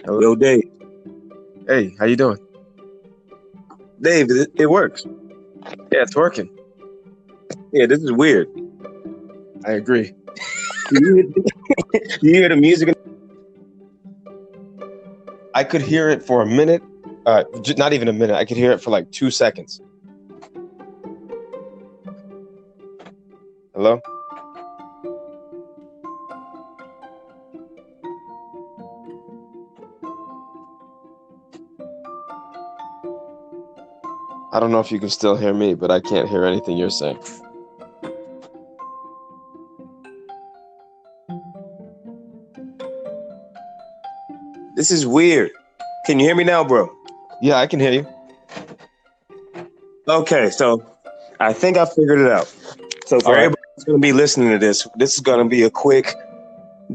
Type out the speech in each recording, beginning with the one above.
Hello. Yo, Dave. Hey, how you doing? Dave, it works. Yeah, it's working. Yeah, this is weird. I agree. Do you hear the music? I could hear it for a minute. Not even a minute. I could hear it for like 2 seconds. Hello? I don't know if you can still hear me, but I can't hear anything you're saying. This is weird. Can you hear me now, bro? Yeah, I can hear you. Okay, so I think I figured it out. So for everybody who's going to be listening to this is going to be a quick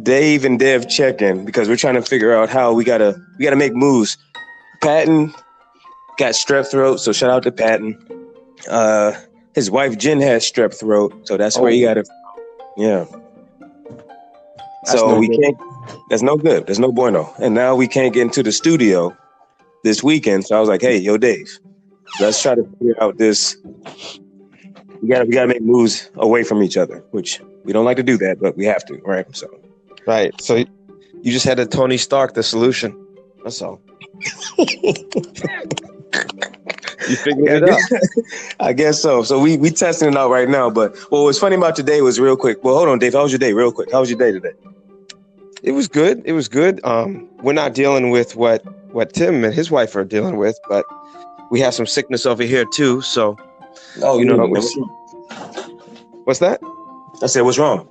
Dave and Dev check-in because we're trying to figure out how we gotta make moves. Patton got strep throat, so shout out to Patton. His wife Jen had strep throat, so that's where he got it. Yeah. So we can't. That's no good. There's no bueno. And now we can't get into the studio this weekend. So I was like, hey, yo, Dave, let's try to figure out this. We gotta make moves away from each other, which we don't like to do that, but we have to, right? So. Right. So you just had to Tony Stark the solution. That's all. You figured it out. I guess so. So we testing it out right now. But what was funny about today was real quick. Well, hold on, Dave. How was your day? Real quick. How was your day today? It was good. It was good. We're not dealing with what Tim and his wife are dealing with, but we have some sickness over here too. So, what's that? I said, what's wrong?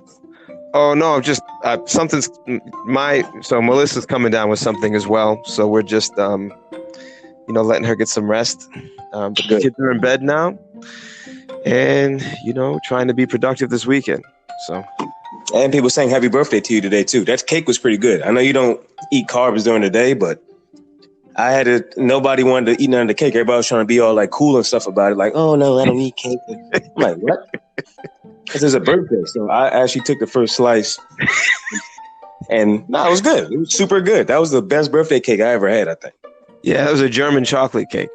Oh no, just so Melissa's coming down with something as well. So we're just letting her get some rest. But the kids are in bed now, and trying to be productive this weekend. So. And people saying happy birthday to you today too. That cake was pretty good. I know you don't eat carbs during the day, but nobody wanted to eat none of the cake. Everybody was trying to be all like cool and stuff about it. Like, oh no, I don't eat cake. I'm like, what? Because it's a birthday. So I actually took the first slice. And it was good. It was super good. That was the best birthday cake I ever had, I think. Yeah, it was a German chocolate cake.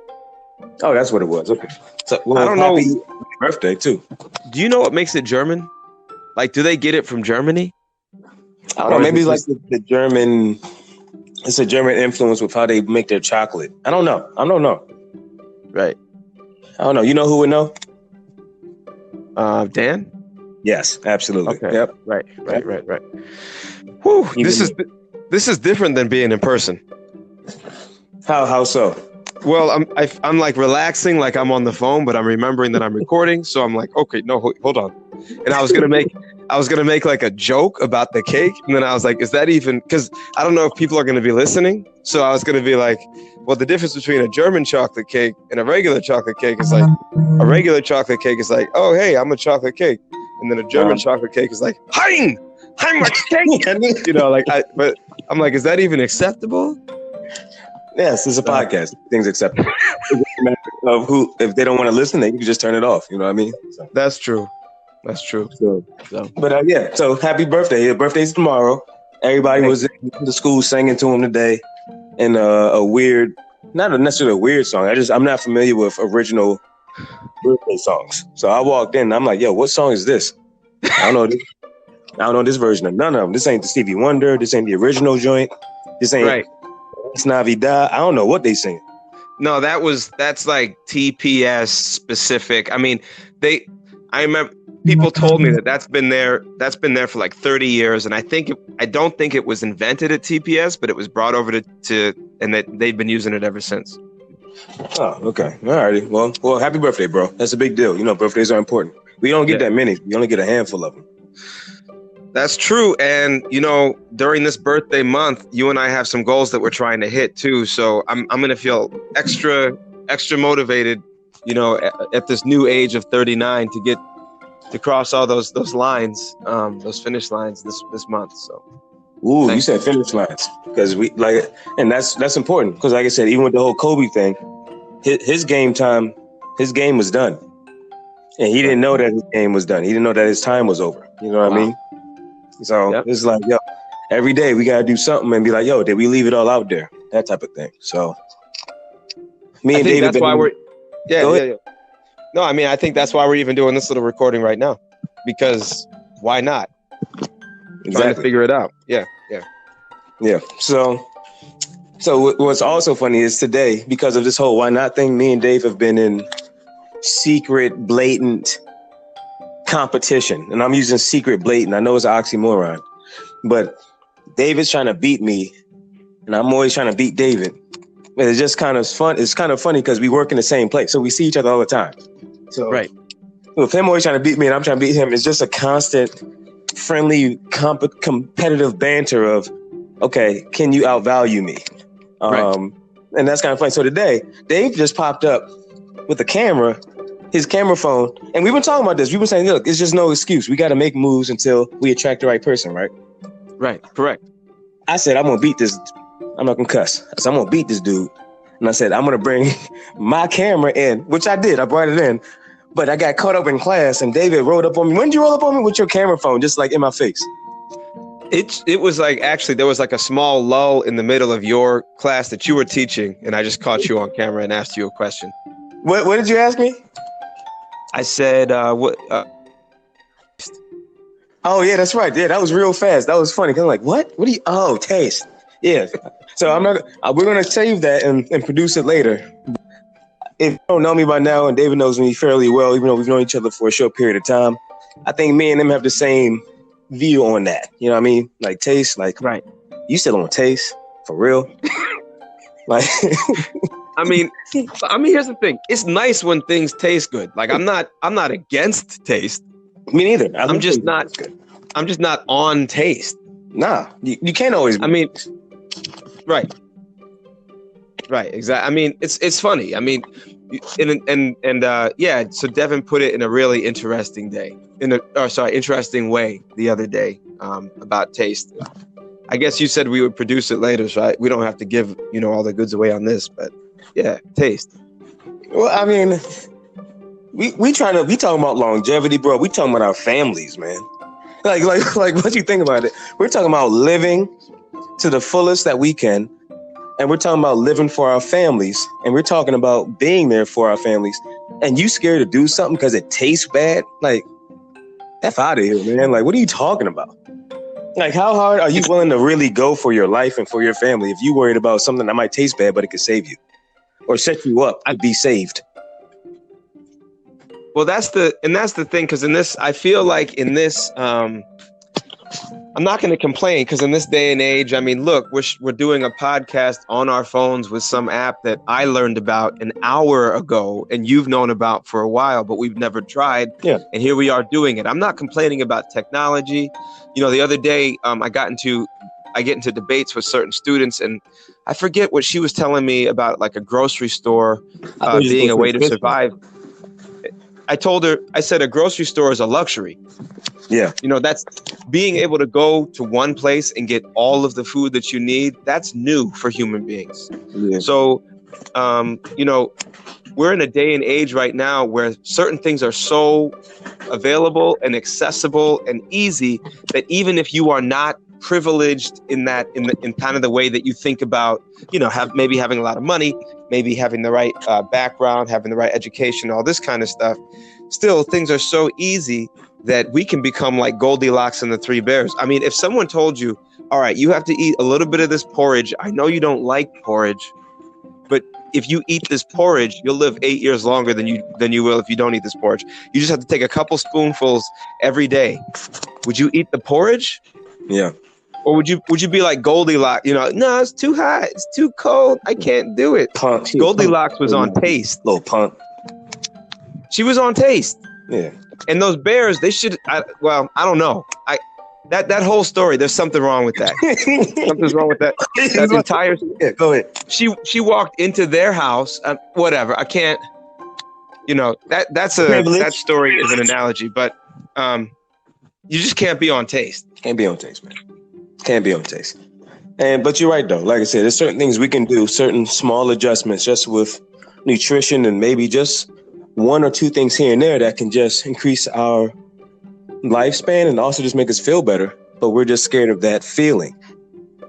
Oh, that's what it was. Okay. So, I don't know. Happy birthday too. Do you know what makes it German? Like, do they get it from Germany? I don't know. Maybe like the German. It's a German influence with how they make their chocolate. I don't know. Right. I don't know. You know who would know? Dan? Yes, absolutely. Okay. Yep. Right. Whew, this is different than being in person. How so? Well, I'm like relaxing, like I'm on the phone, but I'm remembering that I'm recording. So I'm like, okay, no, hold on. And I was gonna make like a joke about the cake, and then I was like, is that even? Because I don't know if people are gonna be listening. So I was gonna be like, well, the difference between a German chocolate cake and a regular chocolate cake is like, a regular chocolate cake is like, oh hey, I'm a chocolate cake, and then a German chocolate cake is like, I'm a cake. But I'm like, is that even acceptable? Yes, it's a podcast. Things acceptable. If they don't want to listen, they can just turn it off. You know what I mean? So. That's true. But so happy birthday. Your birthday's tomorrow. Everybody was in the school singing to him today in a weird, not necessarily a weird song. I'm not familiar with original birthday songs. So I walked in and I'm like, yo, what song is this? I don't know this version of none of them. This ain't the Stevie Wonder. This ain't the original joint. This ain't right. It's Navidad. I don't know what they sing. No, that's like TPS specific. I mean, I remember people told me that's been there for like 30 years. And I don't think it was invented at TPS, but it was brought over to and that they've been using it ever since. Oh, okay. All righty. Well, happy birthday, bro. That's a big deal. Birthdays are important. We don't get that many. We only get a handful of them. That's true. And, during this birthday month, you and I have some goals that we're trying to hit too. So I'm going to feel extra motivated, at this new age of 39 to cross all those lines, those finish lines this month. So. Ooh, thanks. You said finish lines because and that's important because like I said, even with the whole Kobe thing, his game was done. And he didn't know that his game was done. He didn't know that his time was over. You know what I mean? So It's like, yo, every day we gotta do something and be like, yo, did we leave it all out there? That type of thing. So me and David, that's why we're yeah. No, I mean, I think that's why we're even doing this little recording right now, because why not? Exactly. Trying to figure it out. Yeah. So what's also funny is today, because of this whole why not thing, me and Dave have been in secret, blatant competition. And I'm using secret, blatant. I know it's an oxymoron, but David's trying to beat me and I'm always trying to beat David. And it's just kind of fun. It's kind of funny because we work in the same place. So we see each other all the time. So right. With him always trying to beat me and I'm trying to beat him, it's just a constant friendly, competitive banter of, okay, can you outvalue me? Right. And that's kind of funny. So today, Dave just popped up with a camera, his camera phone, and we've been talking about this. We've been saying, look, it's just no excuse. We got to make moves until we attract the right person, right? Right. Correct. I said, I'm going to beat this. I'm not going to cuss. I said, I'm going to beat this dude. And I said, I'm going to bring my camera in, which I did. I brought it in. But I got caught up in class and David rolled up on me. When did you roll up on me with your camera phone, just like in my face? It was like, actually, there was like a small lull in the middle of your class that you were teaching, and I just caught you on camera and asked you a question. What did you ask me? I said, what? Oh, yeah, that's right. Yeah, that was real fast. That was funny. Cause I'm like, what? What do you? Oh, taste. Yeah. So I'm not. We're gonna save that and produce it later. If you don't know me by now, and David knows me fairly well, even though we've known each other for a short period of time, I think me and him have the same view on that. You know what I mean? Like taste, like right. You still on taste for real? Like, I mean, here's the thing. It's nice when things taste good. Like I'm not against taste. Me neither. I'm just not on taste. Nah, you can't always. I mean, right. Exactly. I mean, it's funny. I mean, yeah. So Devin put it in a really interesting interesting way the other day about taste. I guess you said we would produce it later, so we don't have to give all the goods away on this, but yeah, taste. Well, I mean, we talking about longevity, bro. We talking about our families, man. Like what you think about it? We're talking about living to the fullest that we can. And we're talking about living for our families. And we're talking about being there for our families. And you scared to do something because it tastes bad? Like, F out of here, man. Like, what are you talking about? Like, how hard are you willing to really go for your life and for your family if you worried about something that might taste bad, but it could save you or set you up to be saved? Well, that's the thing. Because in this, I feel like in this, I'm not going to complain because in this day and age, I mean, look, we're doing a podcast on our phones with some app that I learned about an hour ago and you've known about for a while, but we've never tried. Yeah. And here we are doing it. I'm not complaining about technology. The other day I get into debates with certain students and I forget what she was telling me about, like a grocery store being a way to survive. I told her, I said, a grocery store is a luxury. Yeah. That's being able to go to one place and get all of the food that you need. That's new for human beings. Yeah. So, we're in a day and age right now where certain things are so available and accessible and easy that even if you are not privileged in kind of the way that you think about, maybe having a lot of money, maybe having the right background, having the right education, all this kind of stuff, still things are so easy that we can become like Goldilocks and the Three Bears. I mean, if someone told you, all right, you have to eat a little bit of this porridge. I know you don't like porridge, but if you eat this porridge, you'll live 8 years longer than you will if you don't eat this porridge. You just have to take a couple spoonfuls every day. Would you eat the porridge? Yeah. Or would you be like Goldilocks? No, it's too hot. It's too cold. I can't do it. Punk. Goldilocks was on taste. Little punk. She was on taste. Yeah. And those bears, they should. I don't know. That whole story. There's something wrong with that. Something's wrong with that. That entire. Yeah, go ahead. She walked into their house. Whatever. I can't. That story is an analogy, but you just can't be on taste. Can't be on taste, man. Can't be on taste. But you're right though. Like I said, there's certain things we can do, certain small adjustments just with nutrition and maybe just one or two things here and there that can just increase our lifespan and also just make us feel better but we're just scared of that feeling.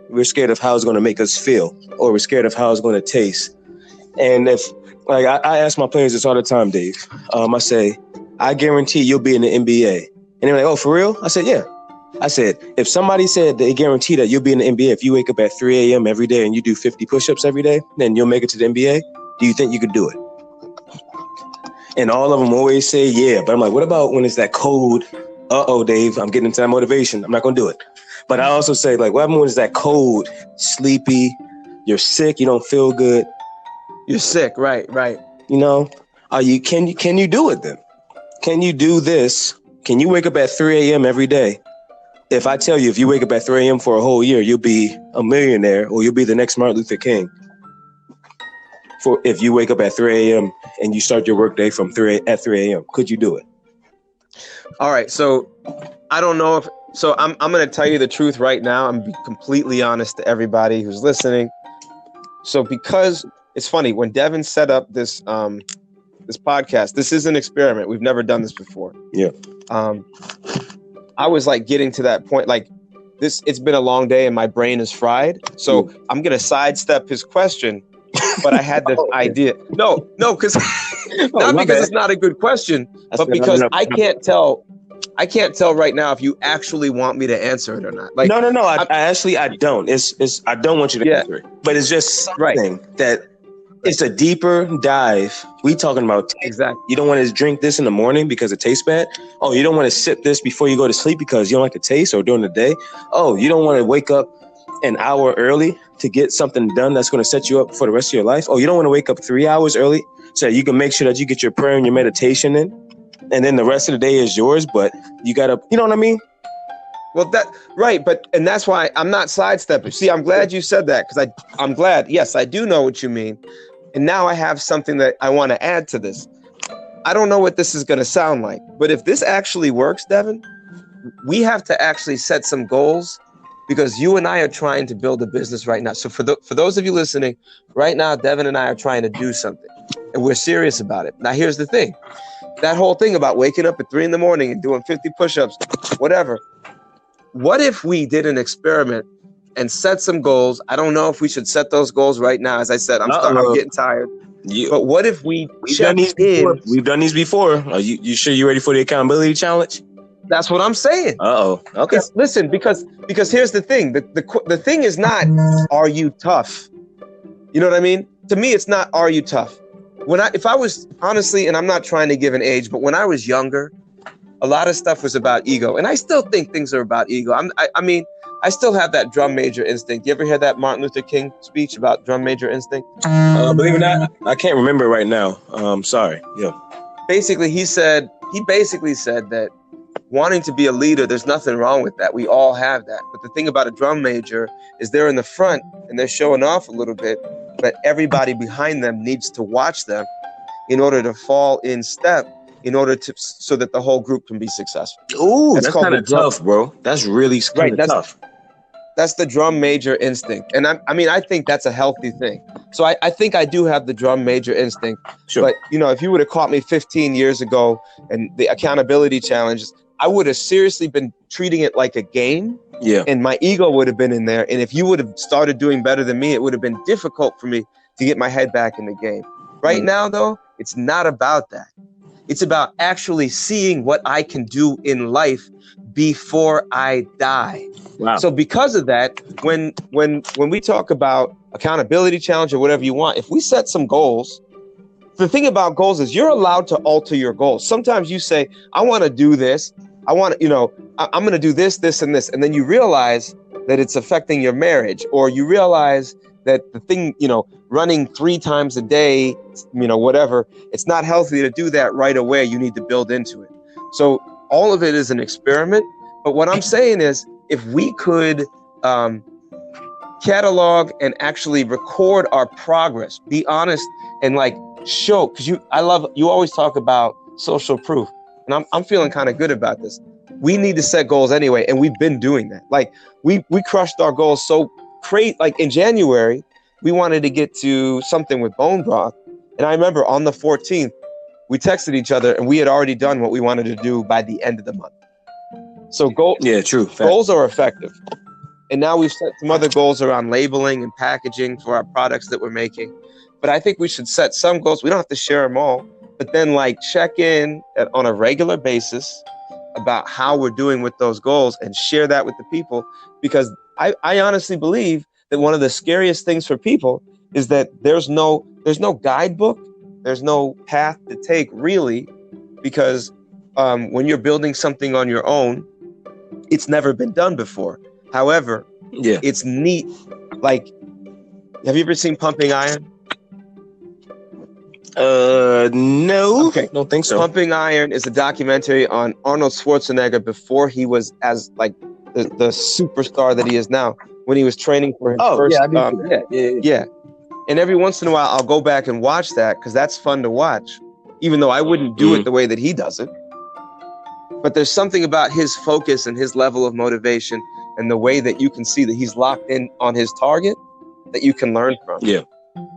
We're scared of how it's going to make us feel, or we're scared of how it's going to taste. And if, like, I ask my players this all the time, Dave. I say, I guarantee you'll be in the NBA. And they're like, oh, for real? I said, yeah. I said, if somebody said they guarantee that you'll be in the NBA if you wake up at 3 a.m. every day and you do 50 push-ups every day, then you'll make it to the NBA, do you think you could do it? And all of them always say, yeah. But I'm like, what about when it's that cold, uh-oh, Dave, I'm getting into that motivation. I'm not going to do it. But I also say, like, what happens when it's that cold, sleepy, you're sick, you don't feel good. You're sick, right. You know, can you do it then? Can you do this? Can you wake up at 3 a.m. every day? If I tell you, if you wake up at 3 a.m. for a whole year, you'll be a millionaire, or you'll be the next Martin Luther King. For if you wake up at 3 a.m. and you start your workday from 3 a.m., could you do it? All right. So I don't know if, so I'm going to tell you the truth right now. I'm being completely honest to everybody who's listening. So because it's funny, when Devin set up this podcast, this is an experiment. We've never done this before. Yeah. I was like getting to that point, like it's been a long day and my brain is fried. So I'm going to sidestep his question, but I had this idea. No, because not because it's not a good question, but because I can't tell right now if you actually want me to answer it or not. Like, no. I don't. I don't want you to answer it, but it's just something that it's a deeper dive. We talking about taste. Exactly. You don't want to drink this in the morning because it tastes bad. Oh, you don't want to sip this before you go to sleep because you don't like the taste, or during the day. Oh, you don't want to wake up an hour early to get something done that's going to set you up for the rest of your life. Oh, you don't want to wake up 3 hours early so you can make sure that you get your prayer and your meditation in, and then the rest of the day is yours. But you gotta, you know what I mean? Well, and that's why I'm not sidestepping. See, I'm glad you said that, because I'm glad. Yes, I do know what you mean. And now I have something that I want to add to this. I don't know what this is going to sound like, but if this actually works, Devin, we have to actually set some goals, because you and I are trying to build a business right now. So for those of you listening, right now, Devin and I are trying to do something, and we're serious about it. Now, here's the thing. That whole thing about waking up at 3 a.m. and doing 50 push-ups, whatever. What if we did an experiment and set some goals? I don't know if we should set those goals right now. As I said, I'm getting tired. But what if we've done these before? Are you sure you're ready for the accountability challenge? That's what I'm saying. Uh-oh. Okay. Listen, because here's the thing. The thing is not, are you tough? You know what I mean? To me, it's not, are you tough? If I was, honestly, and I'm not trying to give an age, but when I was younger, a lot of stuff was about ego. And I still think things are about ego. I mean, I still have that drum major instinct. You ever hear that Martin Luther King speech about drum major instinct? Believe it or not, I can't remember right now. Sorry. Yeah. Basically, he basically said that wanting to be a leader, there's nothing wrong with that. We all have that. But the thing about a drum major is they're in the front and they're showing off a little bit, but everybody behind them needs to watch them in order to fall in step, so that the whole group can be successful. Ooh, that's kind of tough, bro. That's really tough. That's the drum major instinct. And I think that's a healthy thing. So I think I do have the drum major instinct. Sure. But, if you would have caught me 15 years ago and the accountability challenges, I would have seriously been treating it like a game. Yeah. And my ego would have been in there. And if you would have started doing better than me, it would have been difficult for me to get my head back in the game. Right now, though, it's not about that. It's about actually seeing what I can do in life before I die. Wow. So because of that, when we talk about accountability challenge or whatever you want, if we set some goals, the thing about goals is you're allowed to alter your goals. Sometimes you say, I want to do this. I'm going to do this, this, and this. And then you realize that it's affecting your marriage, or you realize that the thing, running 3 times a day, whatever, it's not healthy to do that right away. You need to build into it. So all of it is an experiment. But what I'm saying is, if we could catalog and actually record our progress, be honest and show, because you always talk about social proof. And I'm feeling kind of good about this. We need to set goals anyway. And we've been doing that. We crushed our goals so great. In January, we wanted to get to something with bone broth. And I remember on the 14th, we texted each other and we had already done what we wanted to do by the end of the month. So goals are effective. And now we've set some other goals around labeling and packaging for our products that we're making. But I think we should set some goals. We don't have to share them all, but then check in on a regular basis about how we're doing with those goals and share that with the people. Because I honestly believe that one of the scariest things for people is that there's no guidebook, there's no path to take really, because when you're building something on your own, it's never been done before. However, it's neat. Have you ever seen Pumping Iron? No. Okay. Don't think so. Pumping Iron is a documentary on Arnold Schwarzenegger before he was as the superstar that he is now. When he was training for his first. Yeah. And every once in a while, I'll go back and watch that because that's fun to watch, even though I wouldn't do it the way that he does it. But there's something about his focus and his level of motivation and the way that you can see that he's locked in on his target that you can learn from. Yeah.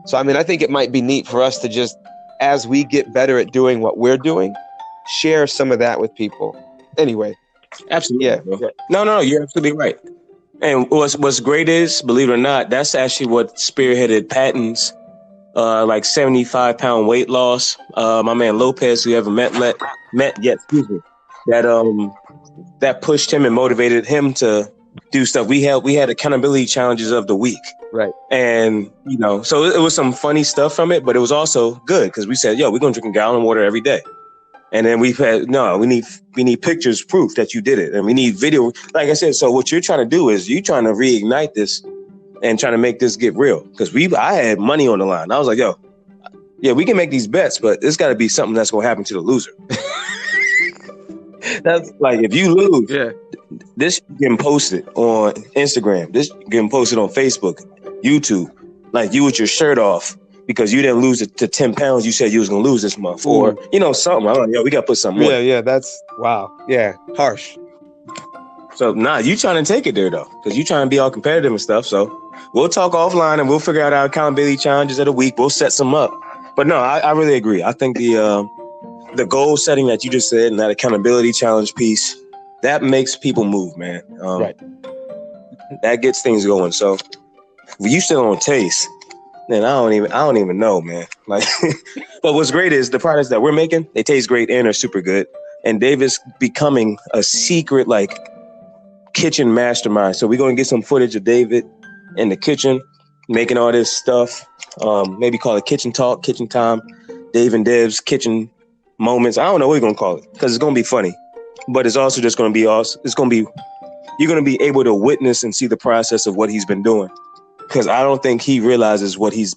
So, I think it might be neat for us to just, as we get better at doing what we're doing, share some of that with people. Anyway. Absolutely. Yeah. Bro. No, you're absolutely right. And what's great is, believe it or not, that's actually what spearheaded Patton's 75-pound weight loss. My man Lopez, who you haven't met yet, that pushed him and motivated him to do stuff. We had accountability challenges of the week. Right. And, so it was some funny stuff from it, but it was also good because we said, we're going to drink a gallon of water every day. And then we need pictures, proof that you did it. And we need video. Like I said, so what you're trying to do is you're trying to reignite this and trying to make this get real. Because I had money on the line. I was like, we can make these bets, but it's got to be something that's going to happen to the loser. That's like, if you lose, this getting posted on Instagram, this getting posted on Facebook, YouTube, like you with your shirt off because you didn't lose it to 10 pounds you said you was going to lose this month. Or, something. I'm like, we got to put something on. Yeah, that's, wow. Yeah, harsh. So, you trying to take it there, though, because you trying to be all competitive and stuff. So we'll talk offline and we'll figure out our accountability challenges of the week. We'll set some up. But no, I really agree. I think the goal setting that you just said and that accountability challenge piece, that makes people move, man. Right. That gets things going. So if you still on taste, then I don't even know, man. But what's great is the products that we're making, they taste great and are super good. And David's becoming a secret kitchen mastermind. So we're going to get some footage of David in the kitchen making all this stuff. Maybe call it kitchen talk, kitchen time, Dave and Dev's kitchen moments. I don't know what we're going to call it because it's going to be funny, but it's also just going to be awesome. You're going to be able to witness and see the process of what he's been doing. Because I don't think he realizes what he's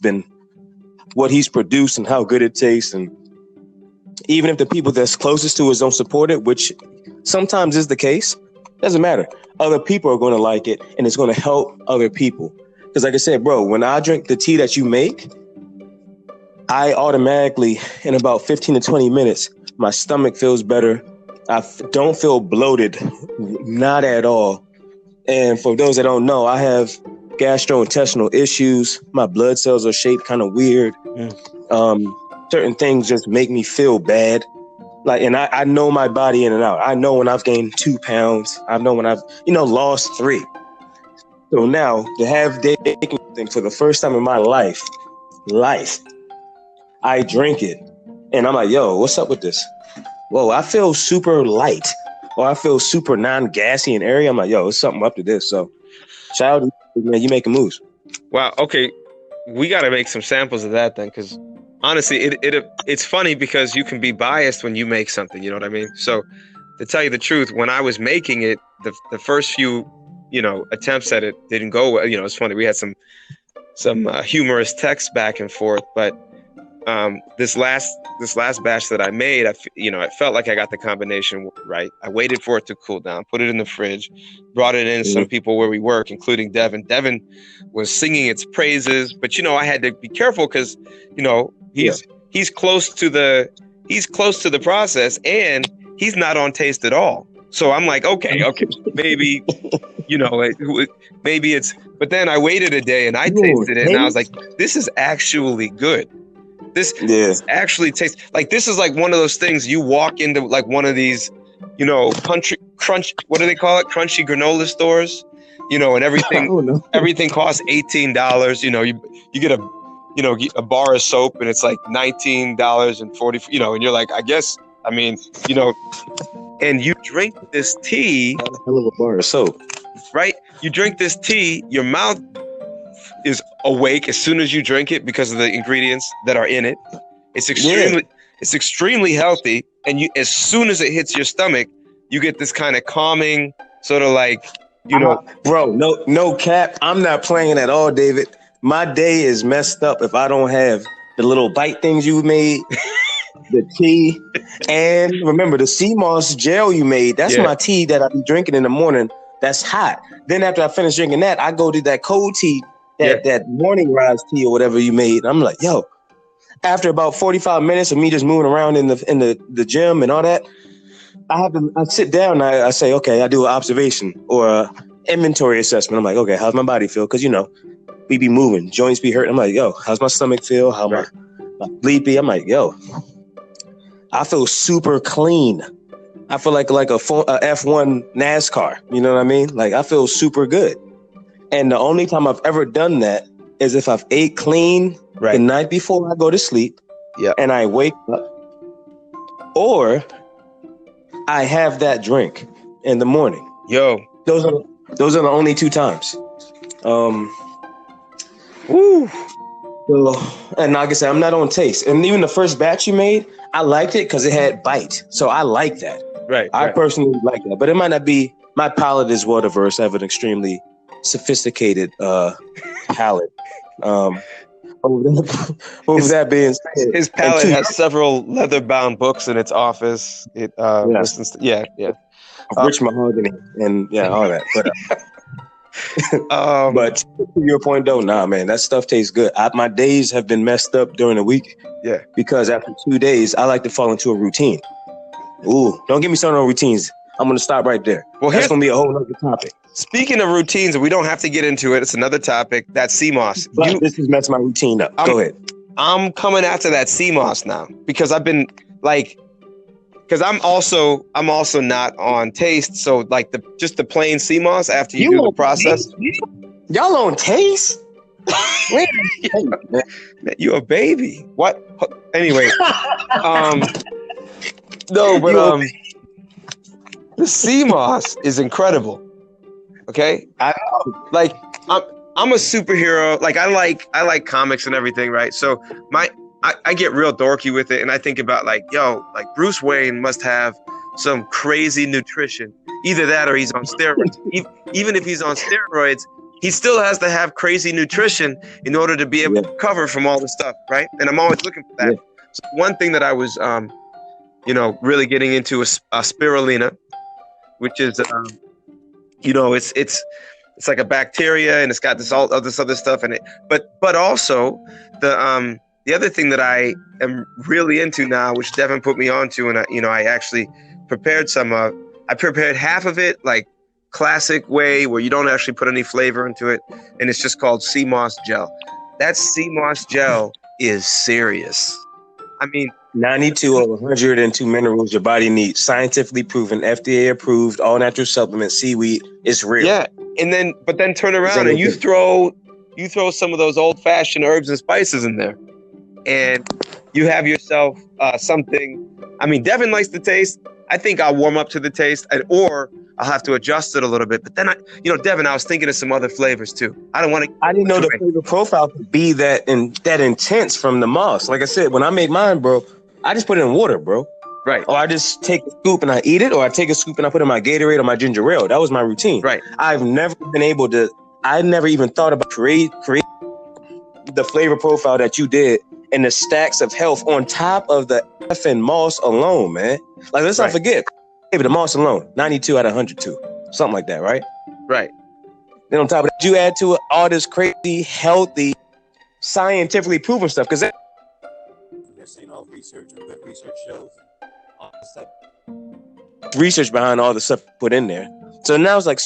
produced and how good it tastes. And even if the people that's closest to us don't support it, which sometimes is the case, doesn't matter. Other people are going to like it and it's going to help other people. Because like I said, bro, when I drink the tea that you make, I automatically, in about 15 to 20 minutes, my stomach feels better. I don't feel bloated, not at all. And for those that don't know, I have gastrointestinal issues. My blood cells are shaped kind of weird. Certain things just make me feel bad. And I know my body in and out. I know when I've gained 2 pounds. I know when I've, lost 3. So now to have taken thing for the first time in my life, I drink it and I'm like, yo, what's up with this? Whoa, I feel super light or I feel super non-gassy and airy. I'm like, yo, it's something up to this. So shout out to you, man, you making moves. Wow. Okay. We got to make some samples of that then. Cause honestly, it's funny because you can be biased when you make something, you know what I mean? So to tell you the truth, when I was making it, the first few, attempts at it didn't go well. It's funny. We had some humorous texts back and forth, but this last batch that I made, it felt like I got the combination right. I waited for it to cool down, put it in the fridge, brought it in. Some people where we work, including Devin. Devin was singing its praises, but I had to be careful because he's close to the process and he's not on taste at all. So I'm like, okay, maybe maybe it's. But then I waited a day and I tasted it and I was like, this is actually good. This actually tastes like this is like one of those things you walk into like one of these, crunch. What do they call it? Crunchy granola stores. You know, and everything costs $18. You know, you get a bar of soap and it's like $19.40. You know, and you're like, I guess. I mean, you know, and you drink this tea. Hell of a bar of soap. Right? You drink this tea, your mouth is awake as soon as you drink it because of the ingredients that are in it. It's extremely healthy, and as soon as it hits your stomach, you get this kind of calming sort of like, you know, bro, no cap. I'm not playing at all, David. My day is messed up if I don't have the little bite things you made, the tea, and remember the sea moss gel you made. That's my tea that I be drinking in the morning. That's hot. Then after I finish drinking that, I go to that cold tea, that morning rise tea or whatever you made. I'm like, yo. After about 45 minutes of me just moving around in the gym and all that, I sit down and I say, okay, I do an observation or a inventory assessment. I'm like, okay, how's my body feel? Because, you know, we be moving, joints be hurting. I'm like, yo, how's my stomach feel? How my sleepy? I'm like, yo, I feel super clean. I feel like a F1 NASCAR. You know what I mean? Like, I feel super good. And the only time I've ever done that is if I've ate clean the night before I go to sleep, and I wake up, or I have that drink in the morning. Yo, those are the only two times. So, and like I said, I'm not on taste. And even the first batch you made, I liked it because it had bite. So I like that. I personally like that. But it might not be, my palate is well diverse. I have an extremely sophisticated palate. With that being said, his palate has several leather-bound books in its office. It listens to, rich mahogany and all that. But but to your point though, nah, man, that stuff tastes good. My days have been messed up during the week. Yeah, because after 2 days, I like to fall into a routine. Ooh, don't get me started on routines. I'm gonna stop right there. Well, that's gonna be a whole other topic. Speaking of routines, we don't have to get into it. It's another topic. That sea moss. This has messed my routine up. Go ahead. I'm coming after that sea moss now because I've been like, because I'm also not on taste. So like just the plain sea moss after you do the process. Y'all on taste? Wait, man, you a baby? What? Anyway, no, but the sea moss is incredible. Okay, I'm a superhero. Like I like comics and everything, right? So I get real dorky with it, and I think about like Bruce Wayne must have some crazy nutrition. Either that or he's on steroids. Even if he's on steroids, he still has to have crazy nutrition in order to be able to recover from all the stuff, right? And I'm always looking for that. Yeah. So one thing that I was, really getting into is spirulina, which is, it's like a bacteria and it's got this other stuff in it. But also the other thing that I am really into now, which Devin put me onto, and I actually prepared some of. I prepared half of it like classic way where you don't actually put any flavor into it, and it's just called sea moss gel. That sea moss gel is serious. I mean, 92 of 102 minerals your body needs, scientifically proven, FDA approved, all natural supplement, seaweed. It's real. Yeah, but then turn around and you throw some of those old fashioned herbs and spices in there, and you have yourself something. I mean, Devin likes the taste. I think I'll warm up to the taste, or I'll have to adjust it a little bit. But then Devin, I was thinking of some other flavors too. I didn't know the flavor profile could be that intense from the moss. Like I said, when I make mine, bro, I just put it in water, bro. Right. Or I just take a scoop and I eat it, or I take a scoop and I put it in my Gatorade or my ginger ale. That was my routine. Right. I never even thought about create the flavor profile that you did and the stacks of health on top of the effing moss alone, man. Like, let's not forget, the moss alone, 92 out of 102, something like that, right? Right. Then on top of that, you add to it all this crazy, healthy, scientifically proven stuff, because this ain't all research, but research shows all the stuff. Research behind all the stuff put in there. So now it's like,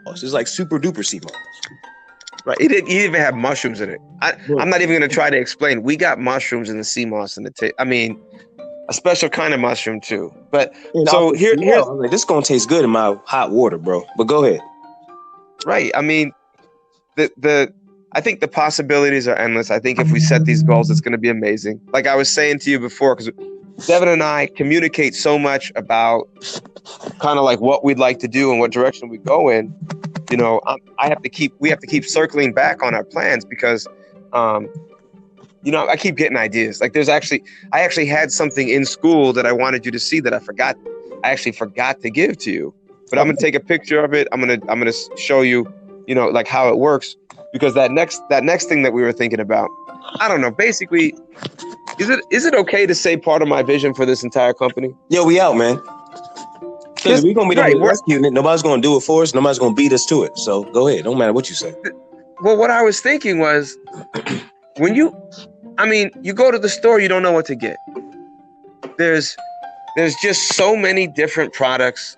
it's like super duper sea moss. Right. It even have mushrooms in it. I'm not even going to try to explain. We got mushrooms in the sea moss and I mean, a special kind of mushroom too. But so here's like, this is gonna taste good in my hot water, bro. But go ahead. Right. I mean, I think the possibilities are endless. I think if we set these goals, it's going to be amazing. Like I was saying to you before, because Devin and I communicate so much about kind of like what we'd like to do and what direction we go in. You know, we have to keep circling back on our plans because, you know, I keep getting ideas. Like I actually had something in school that I wanted you to see that I actually forgot to give to you. But I'm gonna take a picture of it. I'm gonna show you, you know, like how it works. Because that next thing that we were thinking about, I don't know. Basically, is it okay to say part of my vision for this entire company? Yo, we out, man. Because we're gonna be the rescue unit. Nobody's gonna do it for us. Nobody's gonna beat us to it. So go ahead. Don't matter what you say. Well, what I was thinking was, when you go to the store, you don't know what to get. There's just so many different products,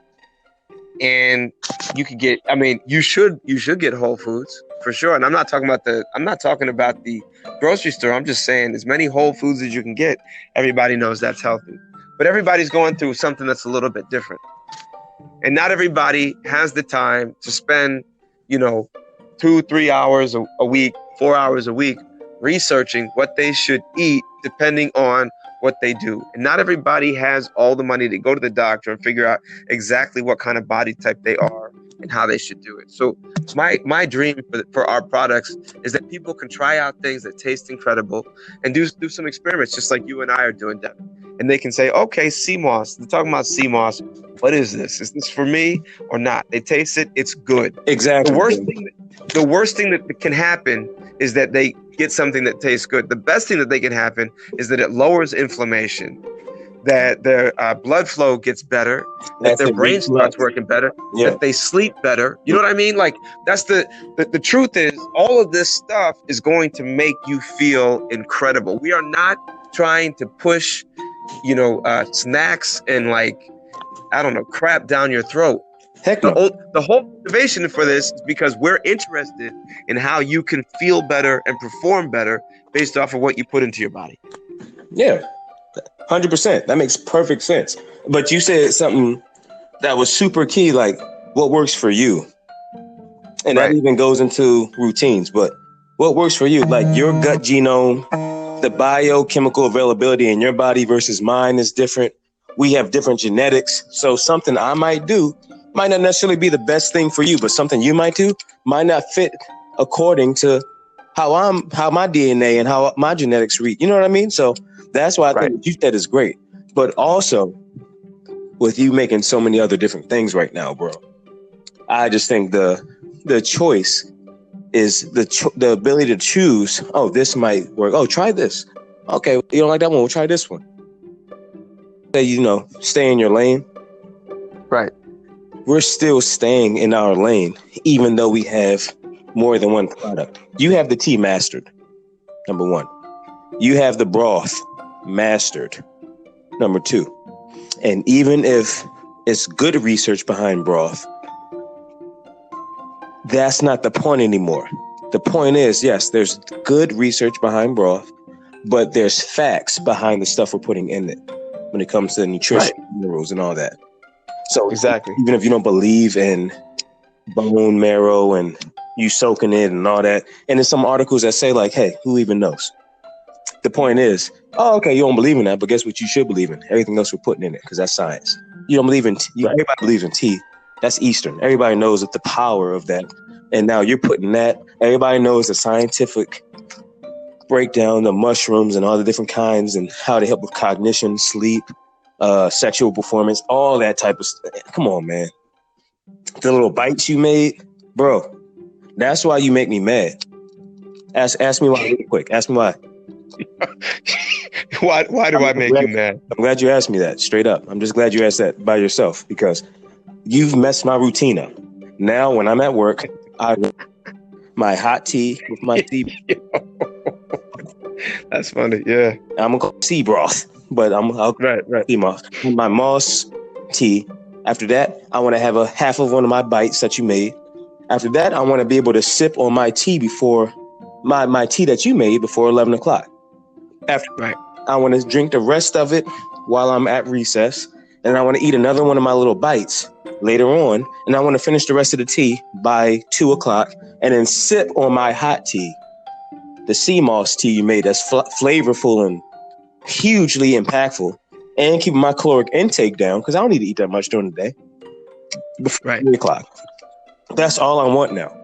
and you could get. I mean, you should get Whole Foods. For sure. And I'm not talking about the grocery store. I'm just saying as many Whole Foods as you can get. Everybody knows that's healthy. But everybody's going through something that's a little bit different. And not everybody has the time to spend, you know, 2-3 hours a week, 4 hours a week researching what they should eat depending on what they do. And not everybody has all the money to go to the doctor and figure out exactly what kind of body type they are and how they should do it. So my dream for our products is that people can try out things that taste incredible and do some experiments just like you and I are doing, Devin. And they can say, okay, sea moss. They're talking about sea moss. What is this? Is this for me or not? They taste it. It's good. Exactly. The worst thing that can happen is that they get something that tastes good. The best thing that they can happen is that it lowers inflammation, that their blood flow gets better, that their brain starts working better, that they sleep better. You know what I mean? Like that's the truth is all of this stuff is going to make you feel incredible. We are not trying to push, you know, snacks and like, I don't know, crap down your throat. Heck no. The whole motivation for this is because we're interested in how you can feel better and perform better based off of what you put into your body. Yeah. 100%. That makes perfect sense. But you said something that was super key, like what works for you. And that even goes into routines. But what works for you, like your gut genome, the biochemical availability in your body versus mine is different. We have different genetics. So something I might do might not necessarily be the best thing for you, but something you might do might not fit according to how my DNA and how my genetics read. You know what I mean? So that's why I think what you said is great. But also with you making so many other different things right now, bro, I just think the choice is the ability to choose. Oh, this might work. Oh, try this. Okay, you don't like that one? We'll try this one. Say, you know, stay in your lane. Right. We're still staying in our lane, even though we have more than one product. You have the tea mastered, number one. You have the broth mastered, number two. And even if it's good research behind broth, that's not the point anymore. The point is, yes, there's good research behind broth, but there's facts behind the stuff we're putting in it when it comes to nutrition, minerals, and all that. So exactly, even if you don't believe in bone marrow and you soaking it and all that, and there's some articles that say like, hey, who even knows? The point is, oh, okay, you don't believe in that, but guess what you should believe in? Everything else we're putting in it, because that's science. You don't believe in tea. Everybody believes in tea. That's Eastern. Everybody knows that the power of that. And now you're putting that. Everybody knows the scientific breakdown of mushrooms and all the different kinds and how they help with cognition, sleep, sexual performance, all that type of stuff. Come on, man. The little bites you made, bro. That's why you make me mad. Ask me why really quick. Ask me why. Why do I make you mad? I'm glad you asked me that straight up. I'm just glad you asked that by yourself because you've messed my routine up. Now when I'm at work, I my hot tea with my tea. That's funny. Yeah, I'm gonna call sea broth, but I'll tea moss. My moss tea. After that, I want to have a half of one of my bites that you made. After that, I want to be able to sip on my tea before my tea that you made before 11 o'clock. After I want to drink the rest of it while I'm at recess, and I want to eat another one of my little bites later on, and I want to finish the rest of the tea by 2 o'clock, and then sip on my hot tea, the sea moss tea you made that's flavorful and hugely impactful, and keeping my caloric intake down because I don't need to eat that much during the day. Before 3 o'clock. That's all I want now.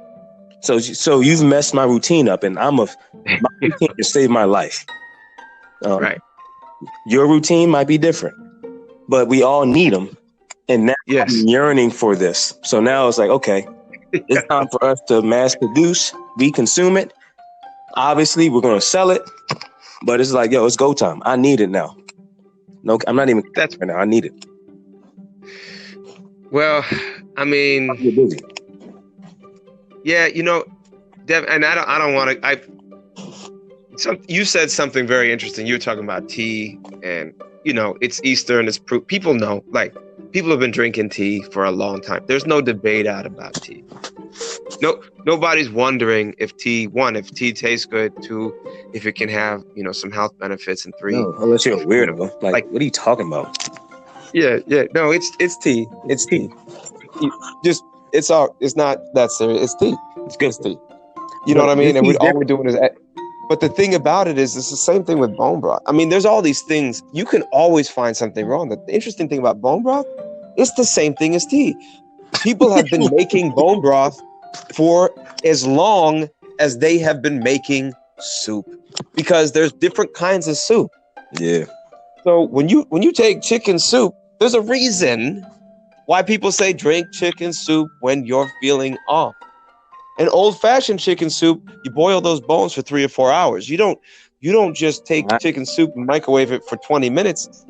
So you've messed my routine up, and my routine can save my life. Right. Your routine might be different, but we all need them. And now I'm yearning for this. So now it's like, okay, it's time for us to mass produce. We consume it. Obviously, we're going to sell it. But it's like, yo, it's go time. I need it now. No, I'm not even. That's right now. I need it. Well, I mean, you're busy. Yeah, Devin, and I don't want to. You said something very interesting. You were talking about tea, and it's Easter, and it's proof. People know, like, people have been drinking tea for a long time. There's no debate out about tea. Nobody's wondering if tea tastes good. 2, if it can have some health benefits, and 3. No, unless you're a weirdo. Like, what are you talking about? Yeah. No, it's tea. It's tea. It's not that serious. It's tea. It's good tea. You know what I mean? And all we're doing is. But the thing about it is, it's the same thing with bone broth. I mean, there's all these things. You can always find something wrong. The interesting thing about bone broth, it's the same thing as tea. People have been making bone broth for as long as they have been making soup, because there's different kinds of soup. Yeah. So when you take chicken soup, there's a reason why people say drink chicken soup when you're feeling off. An old-fashioned chicken soup, you boil those bones for 3 or 4 hours. You don't just take chicken soup and microwave it for 20 minutes.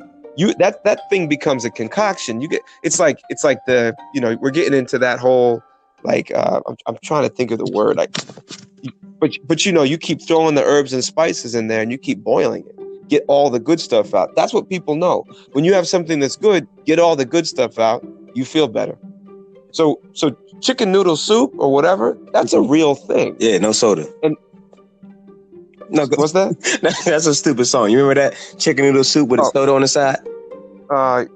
That thing becomes a concoction. It's like the we're getting into that whole, like, I'm trying to think of the word, like, but you keep throwing the herbs and spices in there and you keep boiling it. Get all the good stuff out. That's what people know. When you have something that's good, get all the good stuff out, you feel better. So chicken noodle soup or whatever, that's a real thing. Yeah, no soda. And no, what's that? That's a stupid song. You remember that? Chicken noodle soup with a soda on the side?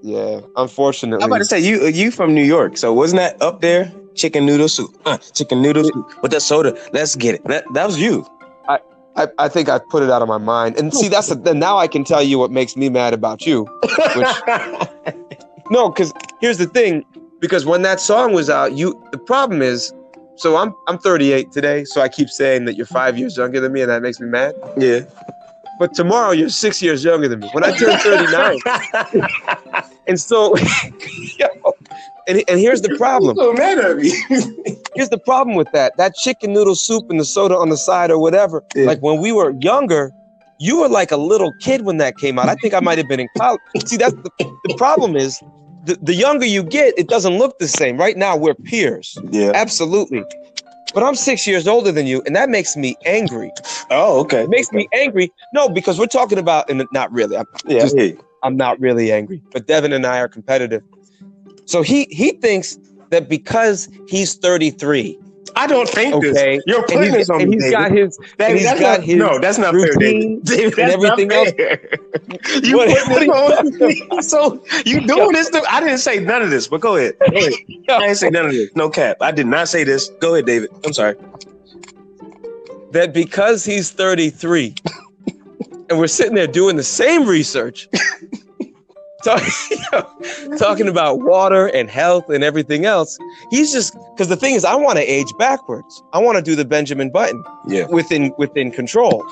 Yeah, unfortunately. I'm about to say, you from New York, so wasn't that up there? Chicken noodle soup. Chicken noodle soup with the soda. Let's get it. That was you. I think I put it out of my mind. And see, then now I can tell you what makes me mad about you. No, because here's the thing. Because when that song was out, the problem is, so I'm 38 today, so I keep saying that you're 5 years younger than me, and that makes me mad. Yeah. But tomorrow you're 6 years younger than me. When I turn 39, and so, and here's the problem. You're so mad at me. Here's the problem with that chicken noodle soup and the soda on the side or whatever. Yeah. Like when we were younger, you were like a little kid when that came out. I think I might have been in college. See, that's the problem is. The younger you get, it doesn't look the same. Right now, we're peers. Yeah, absolutely. But I'm 6 years older than you, and that makes me angry. Oh, okay. It makes me angry. No, because we're talking about, and not really. I'm not really angry. But Devin and I are competitive. So he thinks that because he's 33. I don't think this. You're putting this on me, David. No, that's not fair, David. David, that's everything not fair. You putting this on me. So you doing this? I didn't say none of this, but go ahead. I didn't say none of this. No cap. I did not say this. Go ahead, David. I'm sorry. That because he's 33 and we're sitting there doing the same research, talking about water and health and everything else, he's just, because the thing is, I want to age backwards. I want to do the Benjamin Button within control.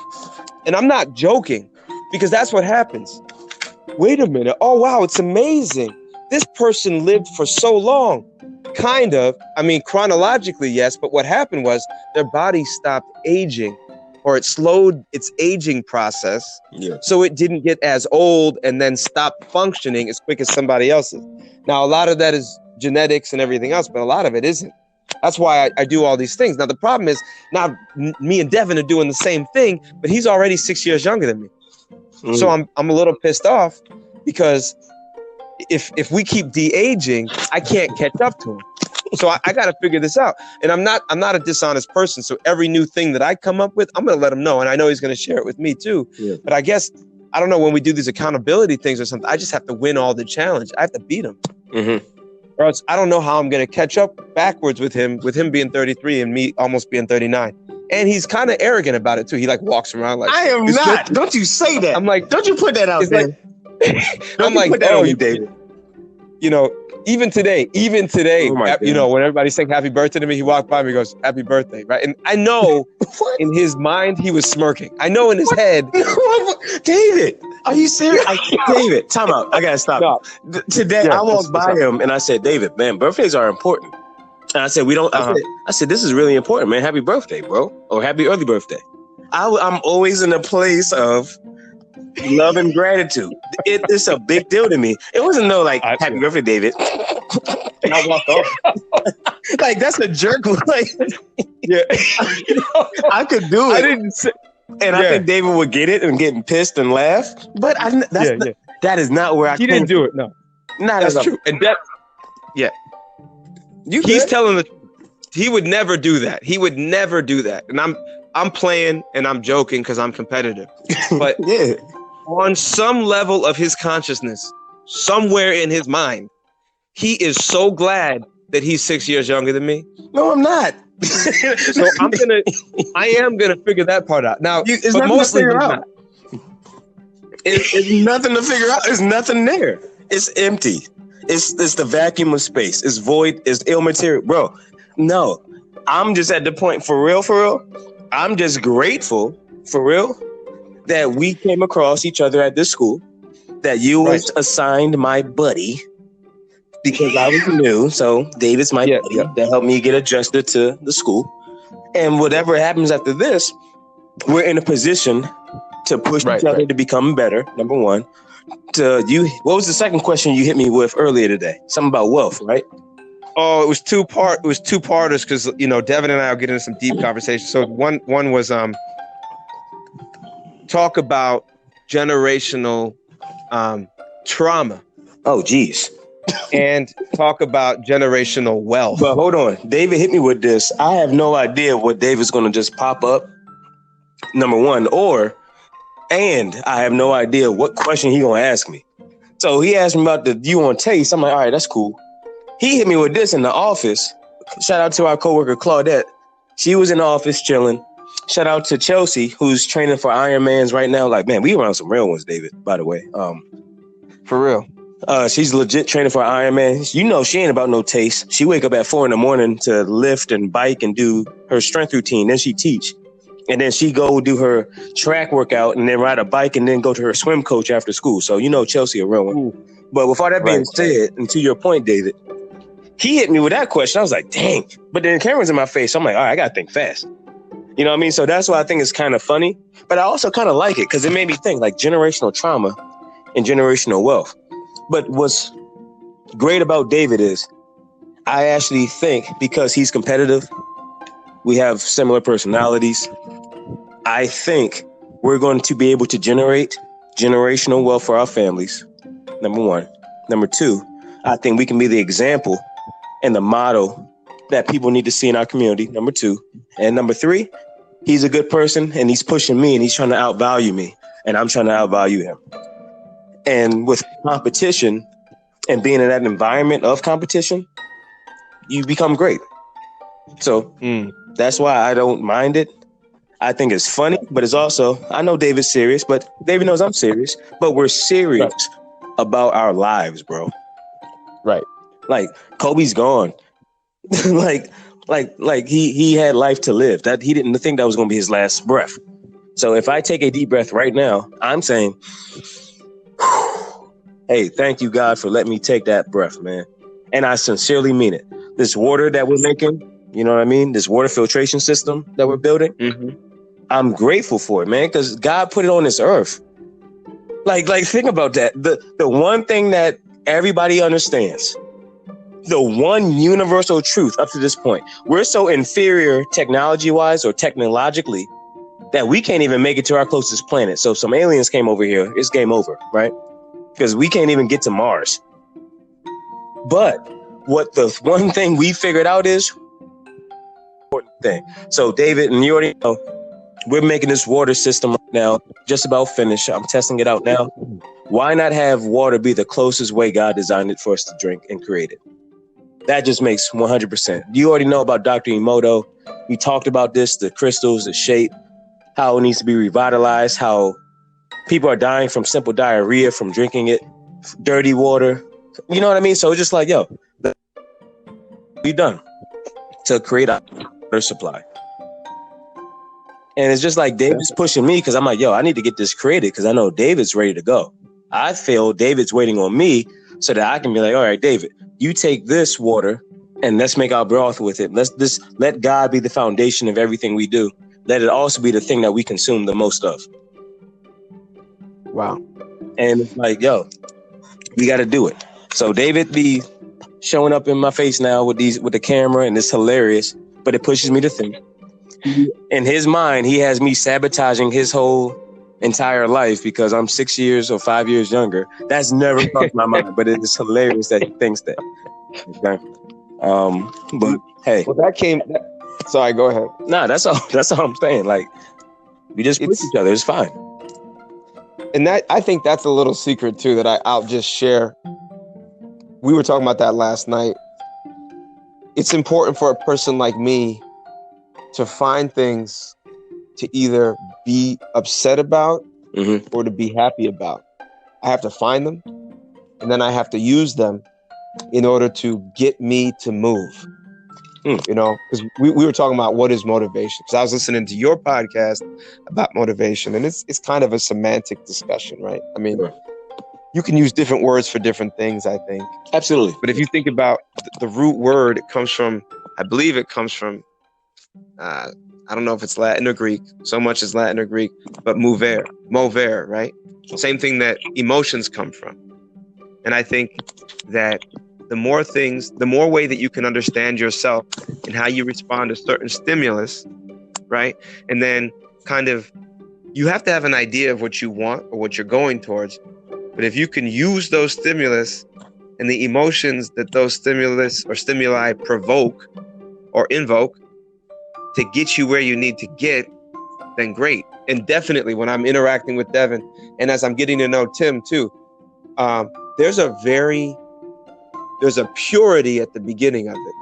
And I'm not joking, because that's what happens. Wait a minute. Oh, wow, it's amazing. This person lived for so long. Kind of. I mean, chronologically, yes, but what happened was their body stopped aging, or it slowed its aging process. Yeah. So it didn't get as old and then stop functioning as quick as somebody else's. Now, a lot of that is genetics and everything else, but a lot of it isn't. That's why I do all these things. Now, the problem is now me and Devin are doing the same thing, but he's already 6 years younger than me. Mm. So I'm a little pissed off because if we keep de-aging, I can't catch up to him. So I got to figure this out. And I'm not a dishonest person. So every new thing that I come up with, I'm going to let him know. And I know he's going to share it with me too. Yeah. But I guess I don't know, when we do these accountability things or something, I just have to win all the challenge. I have to beat him. Mm-hmm. Or else I don't know how I'm going to catch up backwards with him being 33 and me almost being 39. And he's kind of arrogant about it too. He like walks around like, I am not. Don't you say that. I'm like, don't you put that out there. Like, I'm like, oh, you David. You know, even today, you know, when everybody's saying happy birthday to me, he walked by me and goes, happy birthday, right? And I know in his mind, he was smirking. I know in his head. David, are you serious? David, time out. I got to stop. No. Today, I walked by him and I said, David, man, birthdays are important. And I said, we don't, I said, this is really important, man. Happy birthday, bro. Or happy early birthday. I'm always in a place of love and gratitude. It's a big deal to me. It wasn't no like happy birthday, David. And I walked off. Like that's a jerk. Like, yeah, I could do it. I didn't say, and I think David would get it and get pissed and laugh. But that is not where he didn't do it. No, that's true. And that, he's telling the truth. He would never do that. He would never do that. And I'm playing and I'm joking because I'm competitive. But on some level of his consciousness, somewhere in his mind, he is so glad that he's 6 years younger than me. No, I'm not. So I am gonna figure that part out. Now, it's nothing to figure out. It's nothing to figure out. There's nothing there. It's empty. It's the vacuum of space. It's void. It's immaterial, bro. No, I'm just at the point for real. I'm just grateful for real that we came across each other at this school. That you was assigned my buddy because I was new. So David's my buddy that helped me get adjusted to the school. And whatever happens after this, we're in a position to push each other to become better. Number one. What was the second question you hit me with earlier today? Something about wealth, right? Oh, it was two-parters because you know Devin and I will get into some deep conversation. So one was talk about generational trauma. Oh, geez. And talk about generational wealth. But hold on, David hit me with this. I have no idea what David's going to just pop up. Number one, and I have no idea what question he gonna ask me. So he asked me about the you on taste. I'm like, all right, that's cool. He hit me with this in the office. Shout out to our coworker Claudette. She was in the office chilling. Shout out to Chelsea, who's training for Ironmans right now. Like, man, we around some real ones, David, by the way. For real. She's legit training for Ironman. You know, she ain't about no taste. She wake up at 4 a.m. to lift and bike and do her strength routine. Then she teach. And then she go do her track workout and then ride a bike and then go to her swim coach after school. So, you know, Chelsea a real one. Ooh. But with all that being said, and to your point, David, he hit me with that question. I was like, dang. But then Cameron's in my face. So I'm like, all right, I got to think fast. You know what I mean? So that's why I think it's kind of funny. But I also kind of like it because it made me think like generational trauma and generational wealth. But what's great about David is I actually think because he's competitive, we have similar personalities. I think we're going to be able to generate generational wealth for our families. Number one. Number two, I think we can be the example and the model that people need to see in our community. Number two. And number three, he's a good person and he's pushing me and he's trying to outvalue me and I'm trying to outvalue him. And with competition and being in that environment of competition, you become great. So that's why I don't mind it. I think it's funny, but it's also, I know David's serious, but David knows I'm serious, but we're serious about our lives, bro. Right. Like Kobe's gone. like he had life to live. That he didn't think that was going to be his last breath. So if I take a deep breath right now, I'm saying, hey, thank you, God, for letting me take that breath, man. And I sincerely mean it. This water that we're making, you know what I mean? This water filtration system that we're building. Mm-hmm. I'm grateful for it, man, because God put it on this earth. Like think about that. The one thing that everybody understands, the one universal truth up to this point, we're so inferior technology-wise or technologically that we can't even make it to our closest planet. So if some aliens came over here, it's game over, right? Because we can't even get to Mars. But what the one thing we figured out is important thing. So David, and you already know, we're making this water system right now, just about finished. I'm testing it out now. Why not have water be the closest way God designed it for us to drink and create it? That just makes 100%. You already know about Dr. Emoto. We talked about this, the crystals, the shape, how it needs to be revitalized, how people are dying from simple diarrhea from drinking it, dirty water. You know what I mean? So it's just like, yo, we done to create a water supply. And it's just like David's pushing me because I'm like, yo, I need to get this created because I know David's ready to go. I feel David's waiting on me so that I can be like, all right, David, you take this water and let's make our broth with it. Let God be the foundation of everything we do. Let it also be the thing that we consume the most of. Wow. And it's like, yo, we got to do it. So David be showing up in my face now with the camera, and it's hilarious, but it pushes me to think. In his mind, he has me sabotaging his whole entire life because I'm 6 years or 5 years younger. That's never crossed my mind, but it is hilarious that he thinks that. Okay. But hey, well, sorry, go ahead. Nah, that's all I'm saying. Like, we just push each other. It's fine. And I think that's a little secret too that I'll just share. We were talking about that last night. It's important for a person like me to find things to either be upset about or to be happy about. I have to find them, and then I have to use them in order to get me to move. You know, because we were talking about what is motivation. Because I was listening to your podcast about motivation, and it's kind of a semantic discussion, right? I mean, you can use different words for different things, I think. Absolutely. But if you think about the root word, I believe it comes from, I don't know if it's Latin or Greek, so much as Latin or Greek, but mover, right? Same thing that emotions come from. And I think that the more way that you can understand yourself and how you respond to certain stimulus, right? And then kind of, you have to have an idea of what you want or what you're going towards. But if you can use those stimulus and the emotions that those stimulus or stimuli provoke or invoke to get you where you need to get, then great. And definitely when I'm interacting with Devin and as I'm getting to know Tim too, there's a purity at the beginning of it.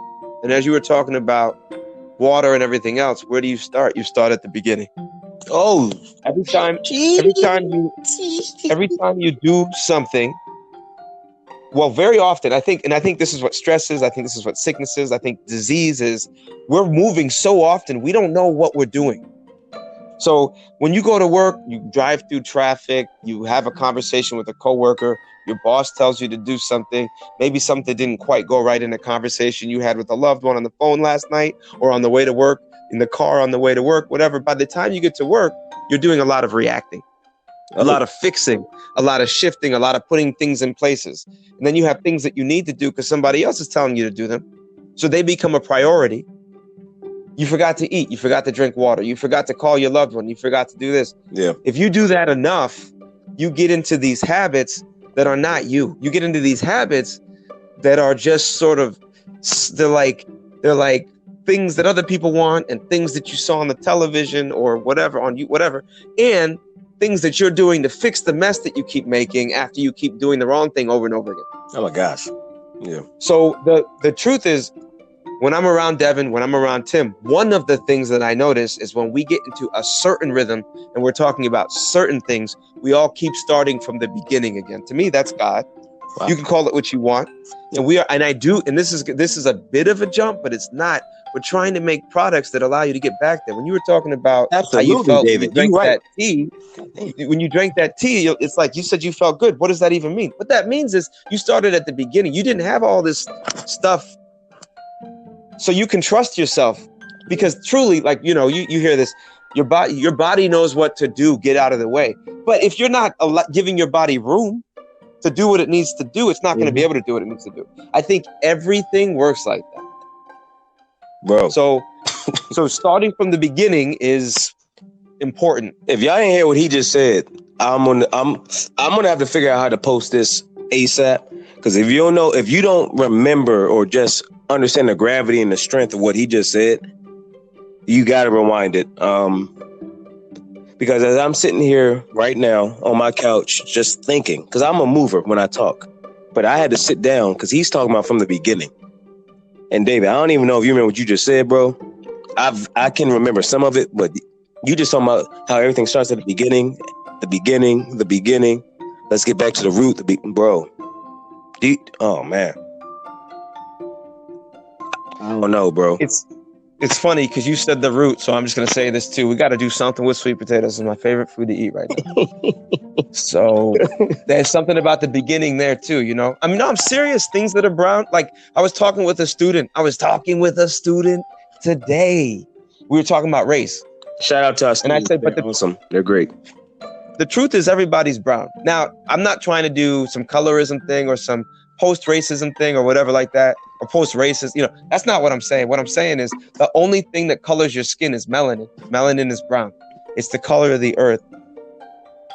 And as you were talking about water and everything else, where do you start? You start at the beginning. Oh, every time you do something, well, very often, I think this is what stress is. I think this is what sickness is. I think disease is. We're moving so often, we don't know what we're doing. So when you go to work, you drive through traffic, you have a conversation with a coworker, your boss tells you to do something, maybe something didn't quite go right in a conversation you had with a loved one on the phone last night or on the way to work, in the car on the way to work, whatever. By the time you get to work, you're doing a lot of reacting, a lot of fixing, a lot of shifting, a lot of putting things in places. And then you have things that you need to do because somebody else is telling you to do them. So they become a priority. You forgot to eat. You forgot to drink water. You forgot to call your loved one. You forgot to do this. Yeah. If you do that enough, you get into these habits that are not you. You get into these habits that are just sort of, they're like things that other people want and things that you saw on the television or whatever on you, whatever, and things that you're doing to fix the mess that you keep making after you keep doing the wrong thing over and over again. Oh my gosh. Yeah. So the truth is, when I'm around Devin, when I'm around Tim, one of the things that I notice is when we get into a certain rhythm and we're talking about certain things, we all keep starting from the beginning again. To me, that's God. Wow. You can call it what you want. And this is a bit of a jump, but it's not. We're trying to make products that allow you to get back there. When you were talking about Absolutely, how you felt David, when you drank that tea, when you drank that tea, it's like you said you felt good. What does that even mean? What that means is you started at the beginning. You didn't have all this stuff. So you can trust yourself because truly, like, you know, you hear this, your body knows what to do, get out of the way. But if you're not giving your body room to do what it needs to do, it's not going to be able to do what it needs to do. I think everything works like that. Bro. So starting from the beginning is important. If y'all ain't hear what he just said, I'm gonna have to figure out how to post this ASAP. Because if you don't remember or just understand the gravity and the strength of what he just said, you got to rewind it. Because as I'm sitting here right now on my couch, just thinking, because I'm a mover when I talk, but I had to sit down because he's talking about from the beginning. And David, I don't even know if you remember what you just said, bro. I can remember some of it, but you just talking about how everything starts at the beginning. Let's get back to the root, bro. Oh man, I don't know, bro. It's funny because you said the root, so I'm just gonna say this too. We got to do something with sweet potatoes. It's my favorite food to eat right now. So there's something about the beginning there too, you know. I mean, no, I'm serious. Things that are brown. Like I was talking with a student today. We were talking about race. Shout out to us. And I said, but awesome. They're great. The truth is everybody's brown. Now, I'm not trying to do some colorism thing or some post-racism thing or whatever like that, or post-racist, you know, that's not what I'm saying. What I'm saying is the only thing that colors your skin is melanin. Melanin is brown. It's the color of the earth.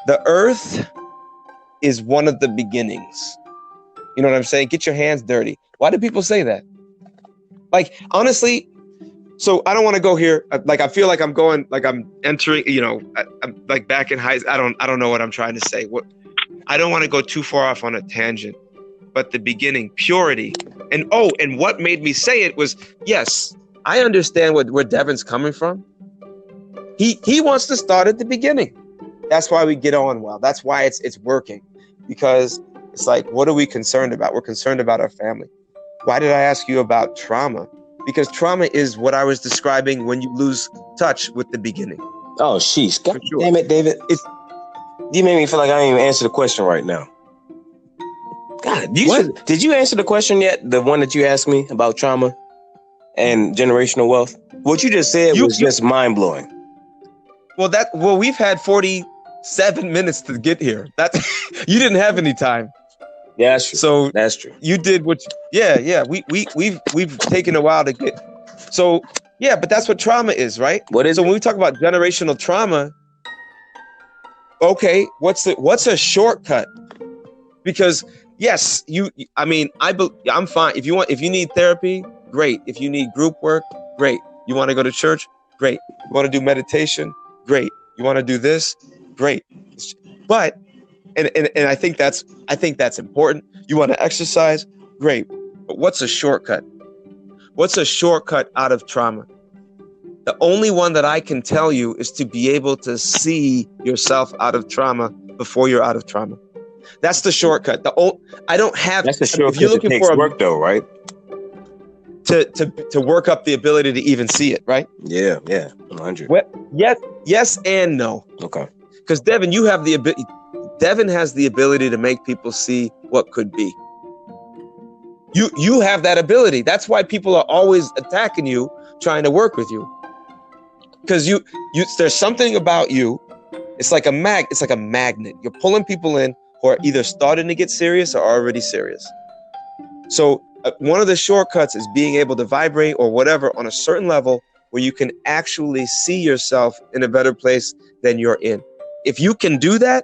The earth is one of the beginnings. You know what I'm saying? Get your hands dirty. Why do people say that? Like, honestly, so I don't want to go here. Like, I feel like I'm going, like I'm entering, you know, I'm like back in high. I don't know what I'm trying to say. I don't want to go too far off on a tangent, but the beginning, purity. And what made me say it was, yes, I understand where Devin's coming from. He wants to start at the beginning. That's why we get on well. That's why it's working, because it's like, what are we concerned about? We're concerned about our family. Why did I ask you about trauma? Because trauma is what I was describing when you lose touch with the beginning. Oh, sheesh. God damn it, David. You made me feel like I didn't even answer the question right now. God, did you answer the question yet? The one that you asked me about trauma and generational wealth? What you just said was just mind-blowing. Well, we've had 47 minutes to get here. You didn't have any time. Yeah, that's true. So that's true. You did what? Yeah. We've taken a while to get. So yeah, but that's what trauma is, right? What is? So when we talk about generational trauma, okay, what's a shortcut? Because yes, I'm fine. If you need therapy, great. If you need group work, great. You want to go to church, great. You want to do meditation, great. You want to do this, great. But and I think that's important. You want to exercise, great. But what's a shortcut? What's a shortcut out of trauma? The only one that I can tell you is to be able to see yourself out of trauma before you're out of trauma. That's the shortcut. I don't have. That's the shortcut. If you're looking for work, though, right? To work up the ability to even see it, right? Yeah, 100. Yes, and no. Okay. Because Devin, you have the ability. Devin has the ability to make people see what could be. You have that ability. That's why people are always attacking you, trying to work with you. Because there's something about you. It's like a magnet. You're pulling people in who are either starting to get serious or already serious. So one of the shortcuts is being able to vibrate or whatever on a certain level where you can actually see yourself in a better place than you're in. If you can do that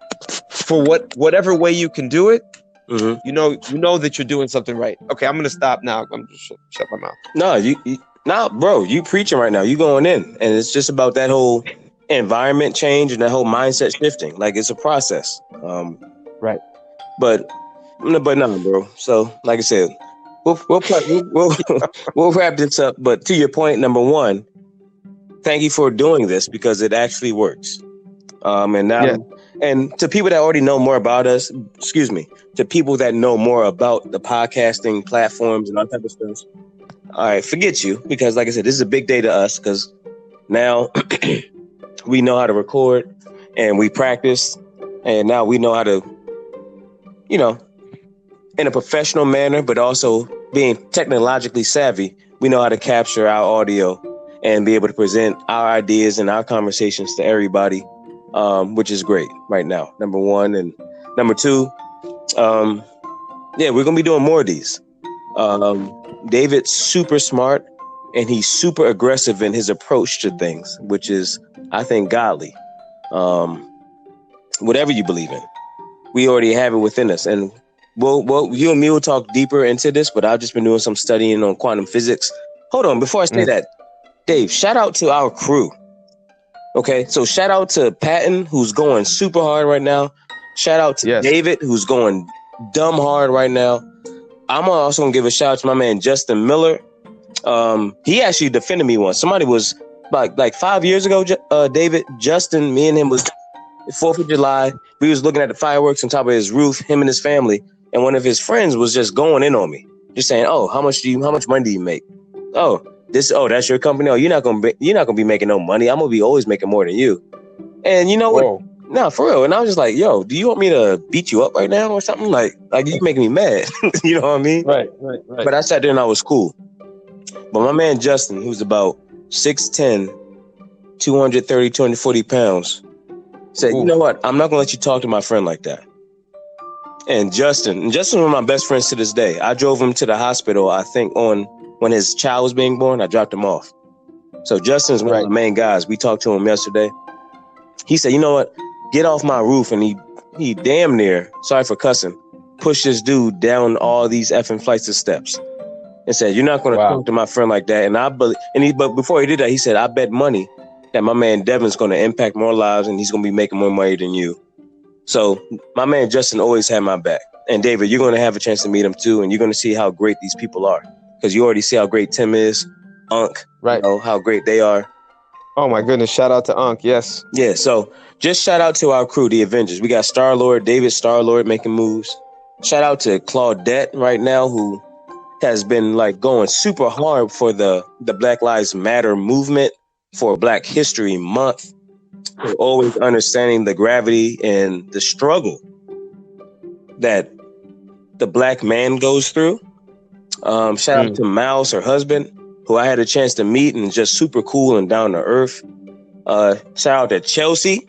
for whatever way you can do it, mm-hmm. you know that you're doing something right. Okay, I'm gonna stop now. I'm just shut my mouth. No, bro, you preaching right now. You going in, and it's just about that whole environment change and that whole mindset shifting. Like it's a process. Right. But no, bro. So, like I said, we'll wrap this up. But to your point, number one, thank you for doing this because it actually works. And to people that already know more about us, to people that know more about the podcasting platforms and all type of stuff. All right, forget you, because like I said, this is a big day to us because now we know how to record and we practice, and now we know how to, in a professional manner, but also being technologically savvy, we know how to capture our audio and be able to present our ideas and our conversations to everybody, which is great right now, number one. And number two, we're going to be doing more of these. David's super smart and he's super aggressive in his approach to things, which is, I think, godly. Whatever you believe in, we already have it within us. And you and me will talk deeper into this, but I've just been doing some studying on quantum physics. Hold on, before I say that, Dave, shout out to our crew. Okay, so shout out to Patton, who's going super hard right now. Shout out to David, who's going dumb hard right now. I'm also gonna give a shout out to my man Justin Miller. He actually defended me once. Somebody was like 5 years ago. David, Justin, me and him was 4th of July. We was looking at the fireworks on top of his roof, him and his family, and one of his friends was just going in on me, just saying, "Oh, how much money do you make? Oh, that's your company. Oh, you're not gonna be making no money. I'm gonna be always making more than you." And you know what? No, for real. And I was just like, "Yo, do you want me to beat you up right now or something? Like you making me mad." You know what I mean? Right. But I sat there and I was cool. But my man Justin, who's about 6'10", 230, 240 pounds, said, "You know what? I'm not gonna let you talk to my friend like that." And Justin's one of my best friends to this day. I drove him to the hospital, I think, when his child was being born. I dropped him off. So Justin's one of the main guys. We talked to him yesterday. He said, "You know what? Get off my roof." And he damn near, sorry for cussing, pushed this dude down all these effing flights of steps and said, "You're not going to talk to my friend like that." But before he did that, he said, "I bet money that my man Devin's going to impact more lives and he's going to be making more money than you." So my man Justin always had my back. And David, you're going to have a chance to meet him too, and you're going to see how great these people are, because you already see how great Tim is, Unc, right? You know, how great they are. Oh my goodness! Shout out to Unc. Yes. Yeah. So just shout out to our crew, the Avengers. We got Starlord, David Starlord making moves. Shout out to Claudette right now, who has been like going super hard for the Black Lives Matter movement, for Black History Month, for always understanding the gravity and the struggle that the Black man goes through. Shout out to Mouse, her husband, who I had a chance to meet and just super cool and down to earth. Shout out to Chelsea.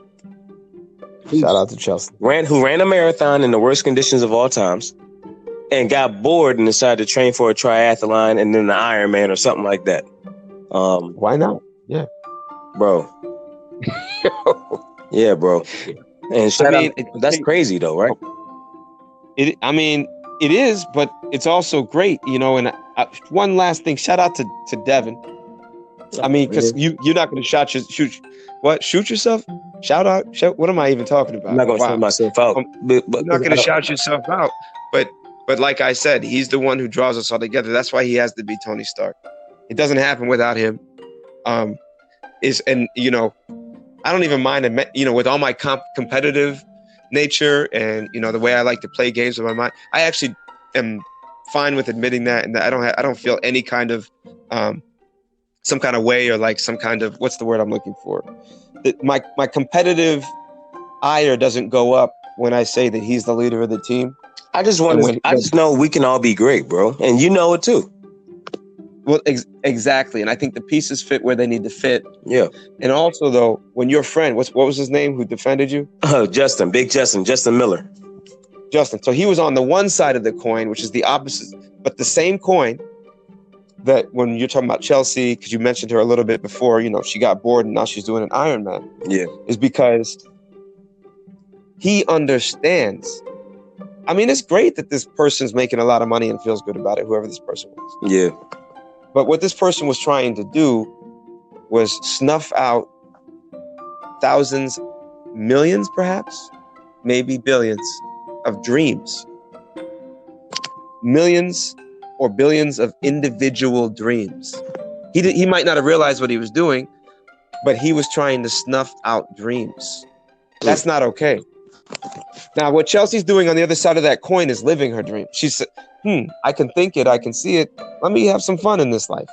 Shout out to Chelsea. Who ran a marathon in the worst conditions of all times and got bored and decided to train for a triathlon and then the Ironman or something like that. Why not? Yeah. Bro. Yeah, bro. And that's crazy though, right? It is, but it's also great, you know. And one last thing, shout out to Devin. Because you're not going to shoot yourself? Shout out? What am I even talking about? I'm not going to shout myself out. But you're not going to shout yourself out. But like I said, he's the one who draws us all together. That's why he has to be Tony Stark. It doesn't happen without him. I don't even mind, with all my competitive nature and, the way I like to play games with my mind, I actually am fine with admitting that, and that I don't feel any kind of some kind of way, or like some kind of, what's the word I'm looking for? My competitive ire doesn't go up when I say that he's the leader of the team. I just know we can all be great, bro, and you know it too. Well, exactly, and I think the pieces fit where they need to fit. Yeah, and also though, when your friend, what was his name, who defended you? Justin Miller. Justin. So he was on the one side of the coin, which is the opposite, but the same coin. That when you're talking about Chelsea, because you mentioned her a little bit before, she got bored and now she's doing an Ironman. Yeah, is because he understands. It's great that this person's making a lot of money and feels good about it, whoever this person was. Yeah. But what this person was trying to do was snuff out thousands, millions, perhaps, maybe billions of dreams. Millions or billions of individual dreams. He might not have realized what he was doing, but he was trying to snuff out dreams. That's not okay. Now, what Chelsea's doing on the other side of that coin is living her dream. She said, I can think it, I can see it. Let me have some fun in this life.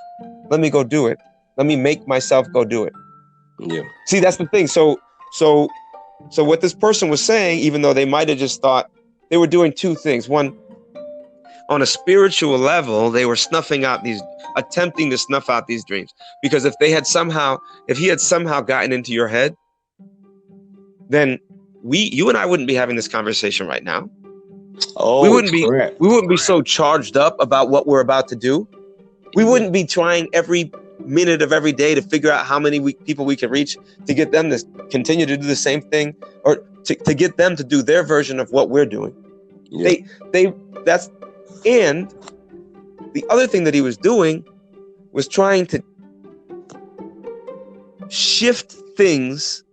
Let me go do it. Let me make myself go do it. Yeah. See, that's the thing. So what this person was saying, even though they might have just thought they were doing two things. One, on a spiritual level, they were attempting to snuff out these dreams. Because if he had somehow gotten into your head, then you and I wouldn't be having this conversation right now. Oh, we wouldn't be so charged up about what we're about to do. We wouldn't be trying every minute of every day to figure out how many people we can reach to get them to continue to do the same thing, or to get them to do their version of what we're doing. Yeah. And the other thing that he was doing was trying to shift things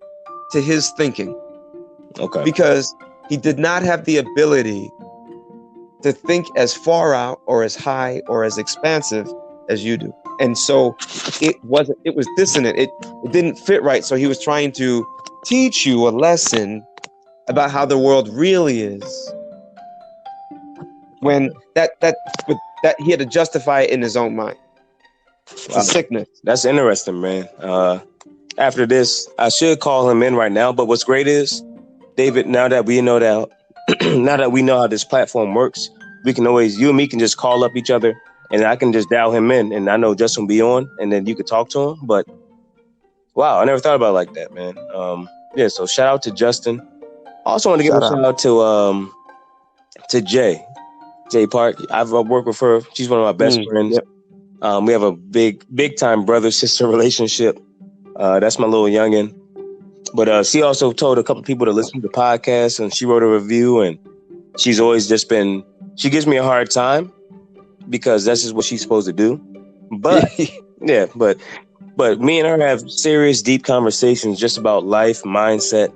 to his thinking. Okay. Because he did not have the ability to think as far out or as high or as expansive as you do. And so it was dissonant. It didn't fit right. So he was trying to teach you a lesson about how the world really is. When that he had to justify it in his own mind. It's a sickness. That's interesting, man. After this, I should call him in right now. But what's great is, David, now that we know how this platform works, we can always, you and me can just call up each other, and I can just dial him in, and I know Justin will be on, and then you could talk to him. But wow, I never thought about it like that, man. Yeah, so shout out to Justin. I also want to give a shout out to Jay Park. I've worked with her. She's one of my best friends. Yep. We have a big time brother sister relationship. That's my little youngin. But she also told a couple people to listen to the podcast, and she wrote a review, and she's always just been, she gives me a hard time because that's just what she's supposed to do. But yeah, but me and her have serious, deep conversations just about life, mindset,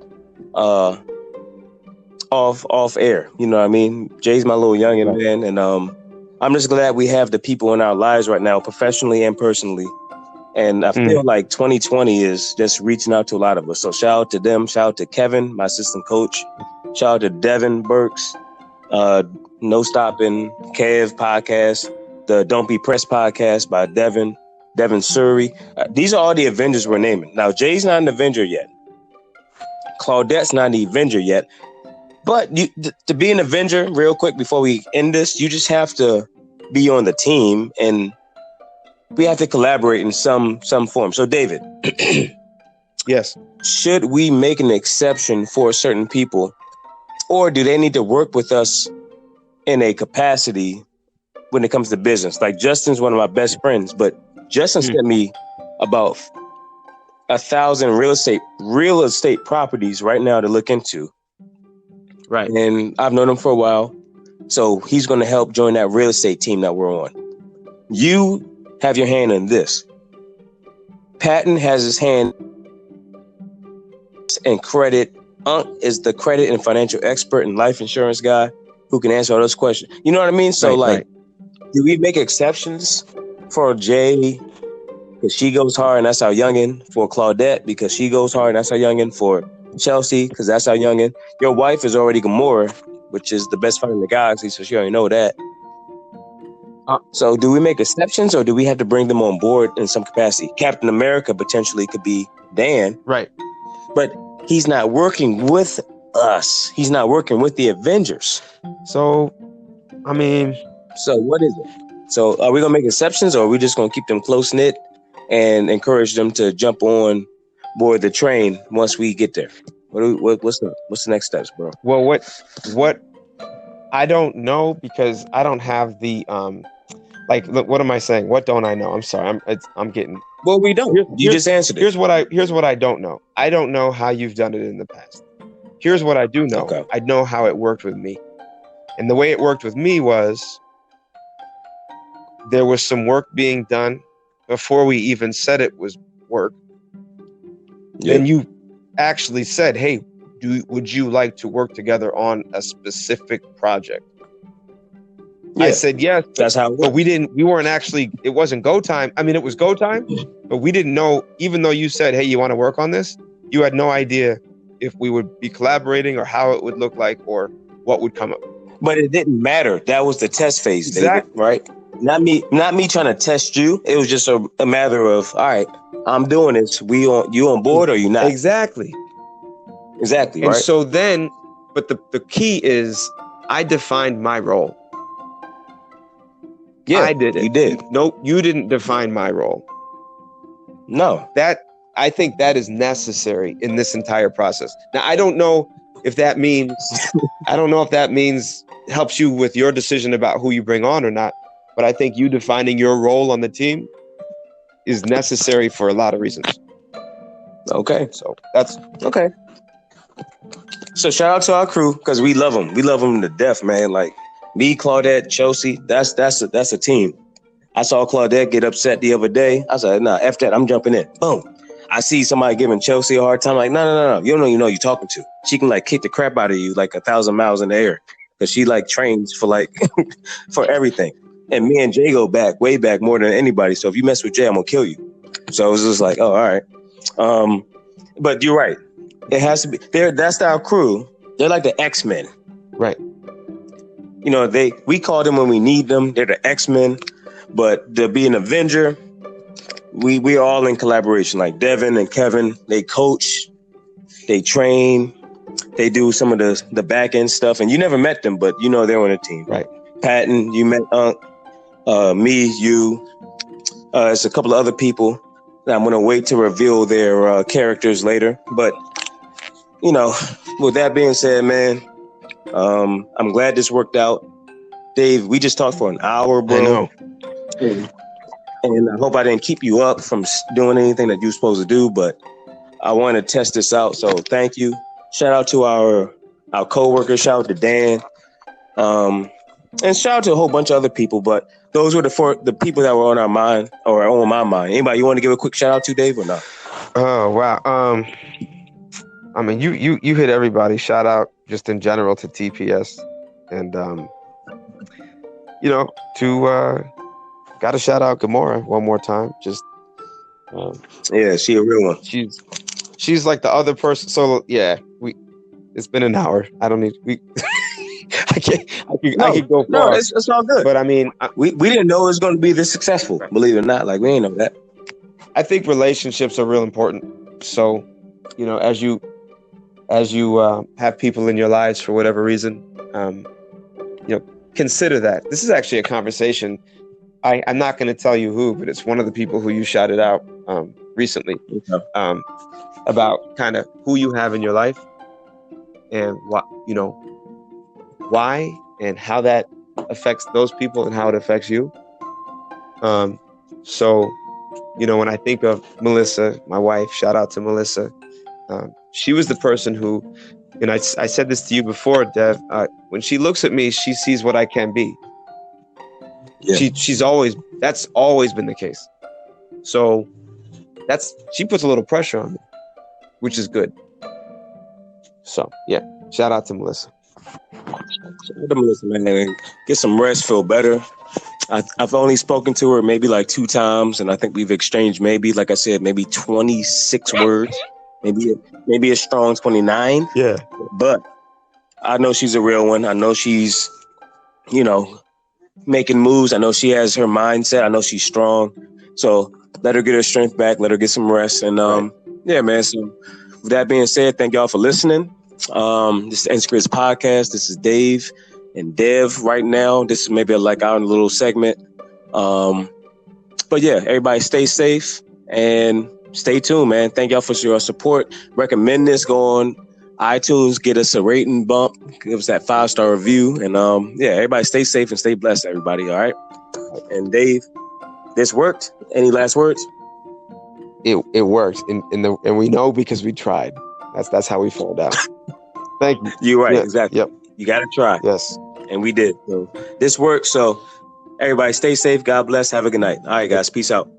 off air. You know what I mean? Jay's my little youngin, man, and I'm just glad we have the people in our lives right now, professionally and personally. And I feel like 2020 is just reaching out to a lot of us. So shout out to them. Shout out to Kevin, my assistant coach. Shout out to Devin Burks, No Stopping, Kev podcast, the Don't Be Pressed podcast by Devin Surrey. These are all the Avengers we're naming. Now, Jay's not an Avenger yet. Claudette's not an Avenger yet. But to be an Avenger, real quick, before we end this, you just have to be on the team, and we have to collaborate in some form. So, David. Yes. Should we make an exception for certain people, or do they need to work with us in a capacity when it comes to business? Like, Justin's one of my best friends, but Justin sent me about 1,000 real estate properties right now to look into. Right. And I've known him for a while, so he's going to help join that real estate team that we're on. You have your hand in this. Patton has his hand in credit. Unc is the credit and financial expert and life insurance guy who can answer all those questions. You know what I mean? So, do we make exceptions for Jay because she goes hard and that's our youngin? For Claudette because she goes hard and that's our youngin? For Chelsea because that's our youngin? Your wife is already Gamora, which is the best friend in the galaxy, so she already know that. So do we make exceptions, or do we have to bring them on board in some capacity? Captain America potentially could be Dan. Right. But he's not working with us. He's not working with the Avengers. So, I mean... So what is it? So are we going to make exceptions, or are we just going to keep them close-knit and encourage them to jump on board the train once we get there? What's the next steps, bro? Well, what I don't know, because I don't have the... look, what am I saying? What don't I know? I'm sorry. I'm getting. Well, we don't. You just answered it. Here's what I don't know. I don't know how you've done it in the past. Here's what I do know. Okay. I know how it worked with me, and the way it worked with me was there was some work being done before we even said it was work. Yeah. And you actually said, "Hey, would you like to work together on a specific project?" Yeah. I said yes. That's how it works. But we weren't actually, it wasn't go time. I mean, it was go time, but we didn't know, even though you said, hey, you want to work on this? You had no idea if we would be collaborating or how it would look like or what would come up. But it didn't matter. That was the test phase, exactly. David, right? Not me trying to test you. It was just a matter of, all right, I'm doing this. You on board or you not? Exactly. Right? And so then, but the key is I defined my role. Yeah, I did it. You did. Nope, you didn't define my role. No. I think that is necessary in this entire process. Now, I don't know if that means helps you with your decision about who you bring on or not, but I think you defining your role on the team is necessary for a lot of reasons. Okay. So that's okay. So shout out to our crew, because we love them. We love them to death, man. Like, me, Claudette, Chelsea, that's a team. I saw Claudette get upset the other day. I said, nah, F that, I'm jumping in. Boom. I see somebody giving Chelsea a hard time. Like, no. You don't know you're talking to. She can like kick the crap out of you like 1,000 miles in the air because she like trains for like for everything. And me and Jay go back, way back more than anybody. So if you mess with Jay, I'm gonna kill you. So it was just like, oh, all right. But you're right. It has to be. That's our crew. They're like the X-Men. Right. You know, we call them when we need them. They're the X-Men. But to be an Avenger, we're all in collaboration. Like Devin and Kevin, they coach, they train, they do some of the back end stuff. And you never met them, but you know they're on a team. Right. Patton, you met me, you. It's a couple of other people that I'm going to wait to reveal their characters later. But, you know, with that being said, man, I'm glad this worked out. Dave, we just talked for an hour, bro. I know. And I hope I didn't keep you up from doing anything that you're supposed to do, but I want to test this out. So thank you. Shout out to our co-workers. Shout out to Dan. And shout out to a whole bunch of other people, but those were the people that were on our mind or on my mind. Anybody you want to give a quick shout out to, Dave, or not? Oh, wow. I mean, you hit everybody. Shout out just in general to TPS. And, you know, got to shout out Gamora one more time. Just, yeah, she a real one. She's like the other person. So yeah, it's been an hour. I don't need, I could go far. No, it's all good. But I mean, we didn't know it was going to be this successful, believe it or not. Like, we ain't know that. I think relationships are real important. So, you know, as you have people in your lives for whatever reason, you know, consider that. This is actually a conversation. I'm not going to tell you who, but it's one of the people who you shouted out recently about kind of who you have in your life and what, you know, why and how that affects those people and how it affects you. So, you know, when I think of Melissa, my wife, shout out to Melissa. She was the person who, and I said this to you before, Dev, when she looks at me, she sees what I can be. Yeah. That's always been the case. So she puts a little pressure on me, which is good. So yeah, shout out to Melissa. Shout out to Melissa, man. Get some rest, feel better. I've only spoken to her maybe like 2 times, and I think we've exchanged maybe, like I said, maybe 26 words, maybe a strong 29. Yeah. But I know she's a real one. I know she's, you know, making moves. I know she has her mindset. I know she's strong. So let her get her strength back. Let her get some rest. And yeah, man. So with that being said, thank y'all for listening. This is Inscripts Podcast. This is Dave and Dev right now. This is maybe like our little segment. But yeah, everybody stay safe and stay tuned, man. Thank y'all for your support. Recommend this. Go on iTunes, get us a rating bump, give us that 5-star review, and yeah, everybody stay safe and stay blessed, everybody. All right. And Dave, this worked. Any last words? It worked, and we know because we tried. That's how we fall down. Thank you. You're right. Yeah. Exactly. Yep. You got to try. Yes. And we did. So this worked. So everybody stay safe. God bless. Have a good night. All right, guys. Peace out.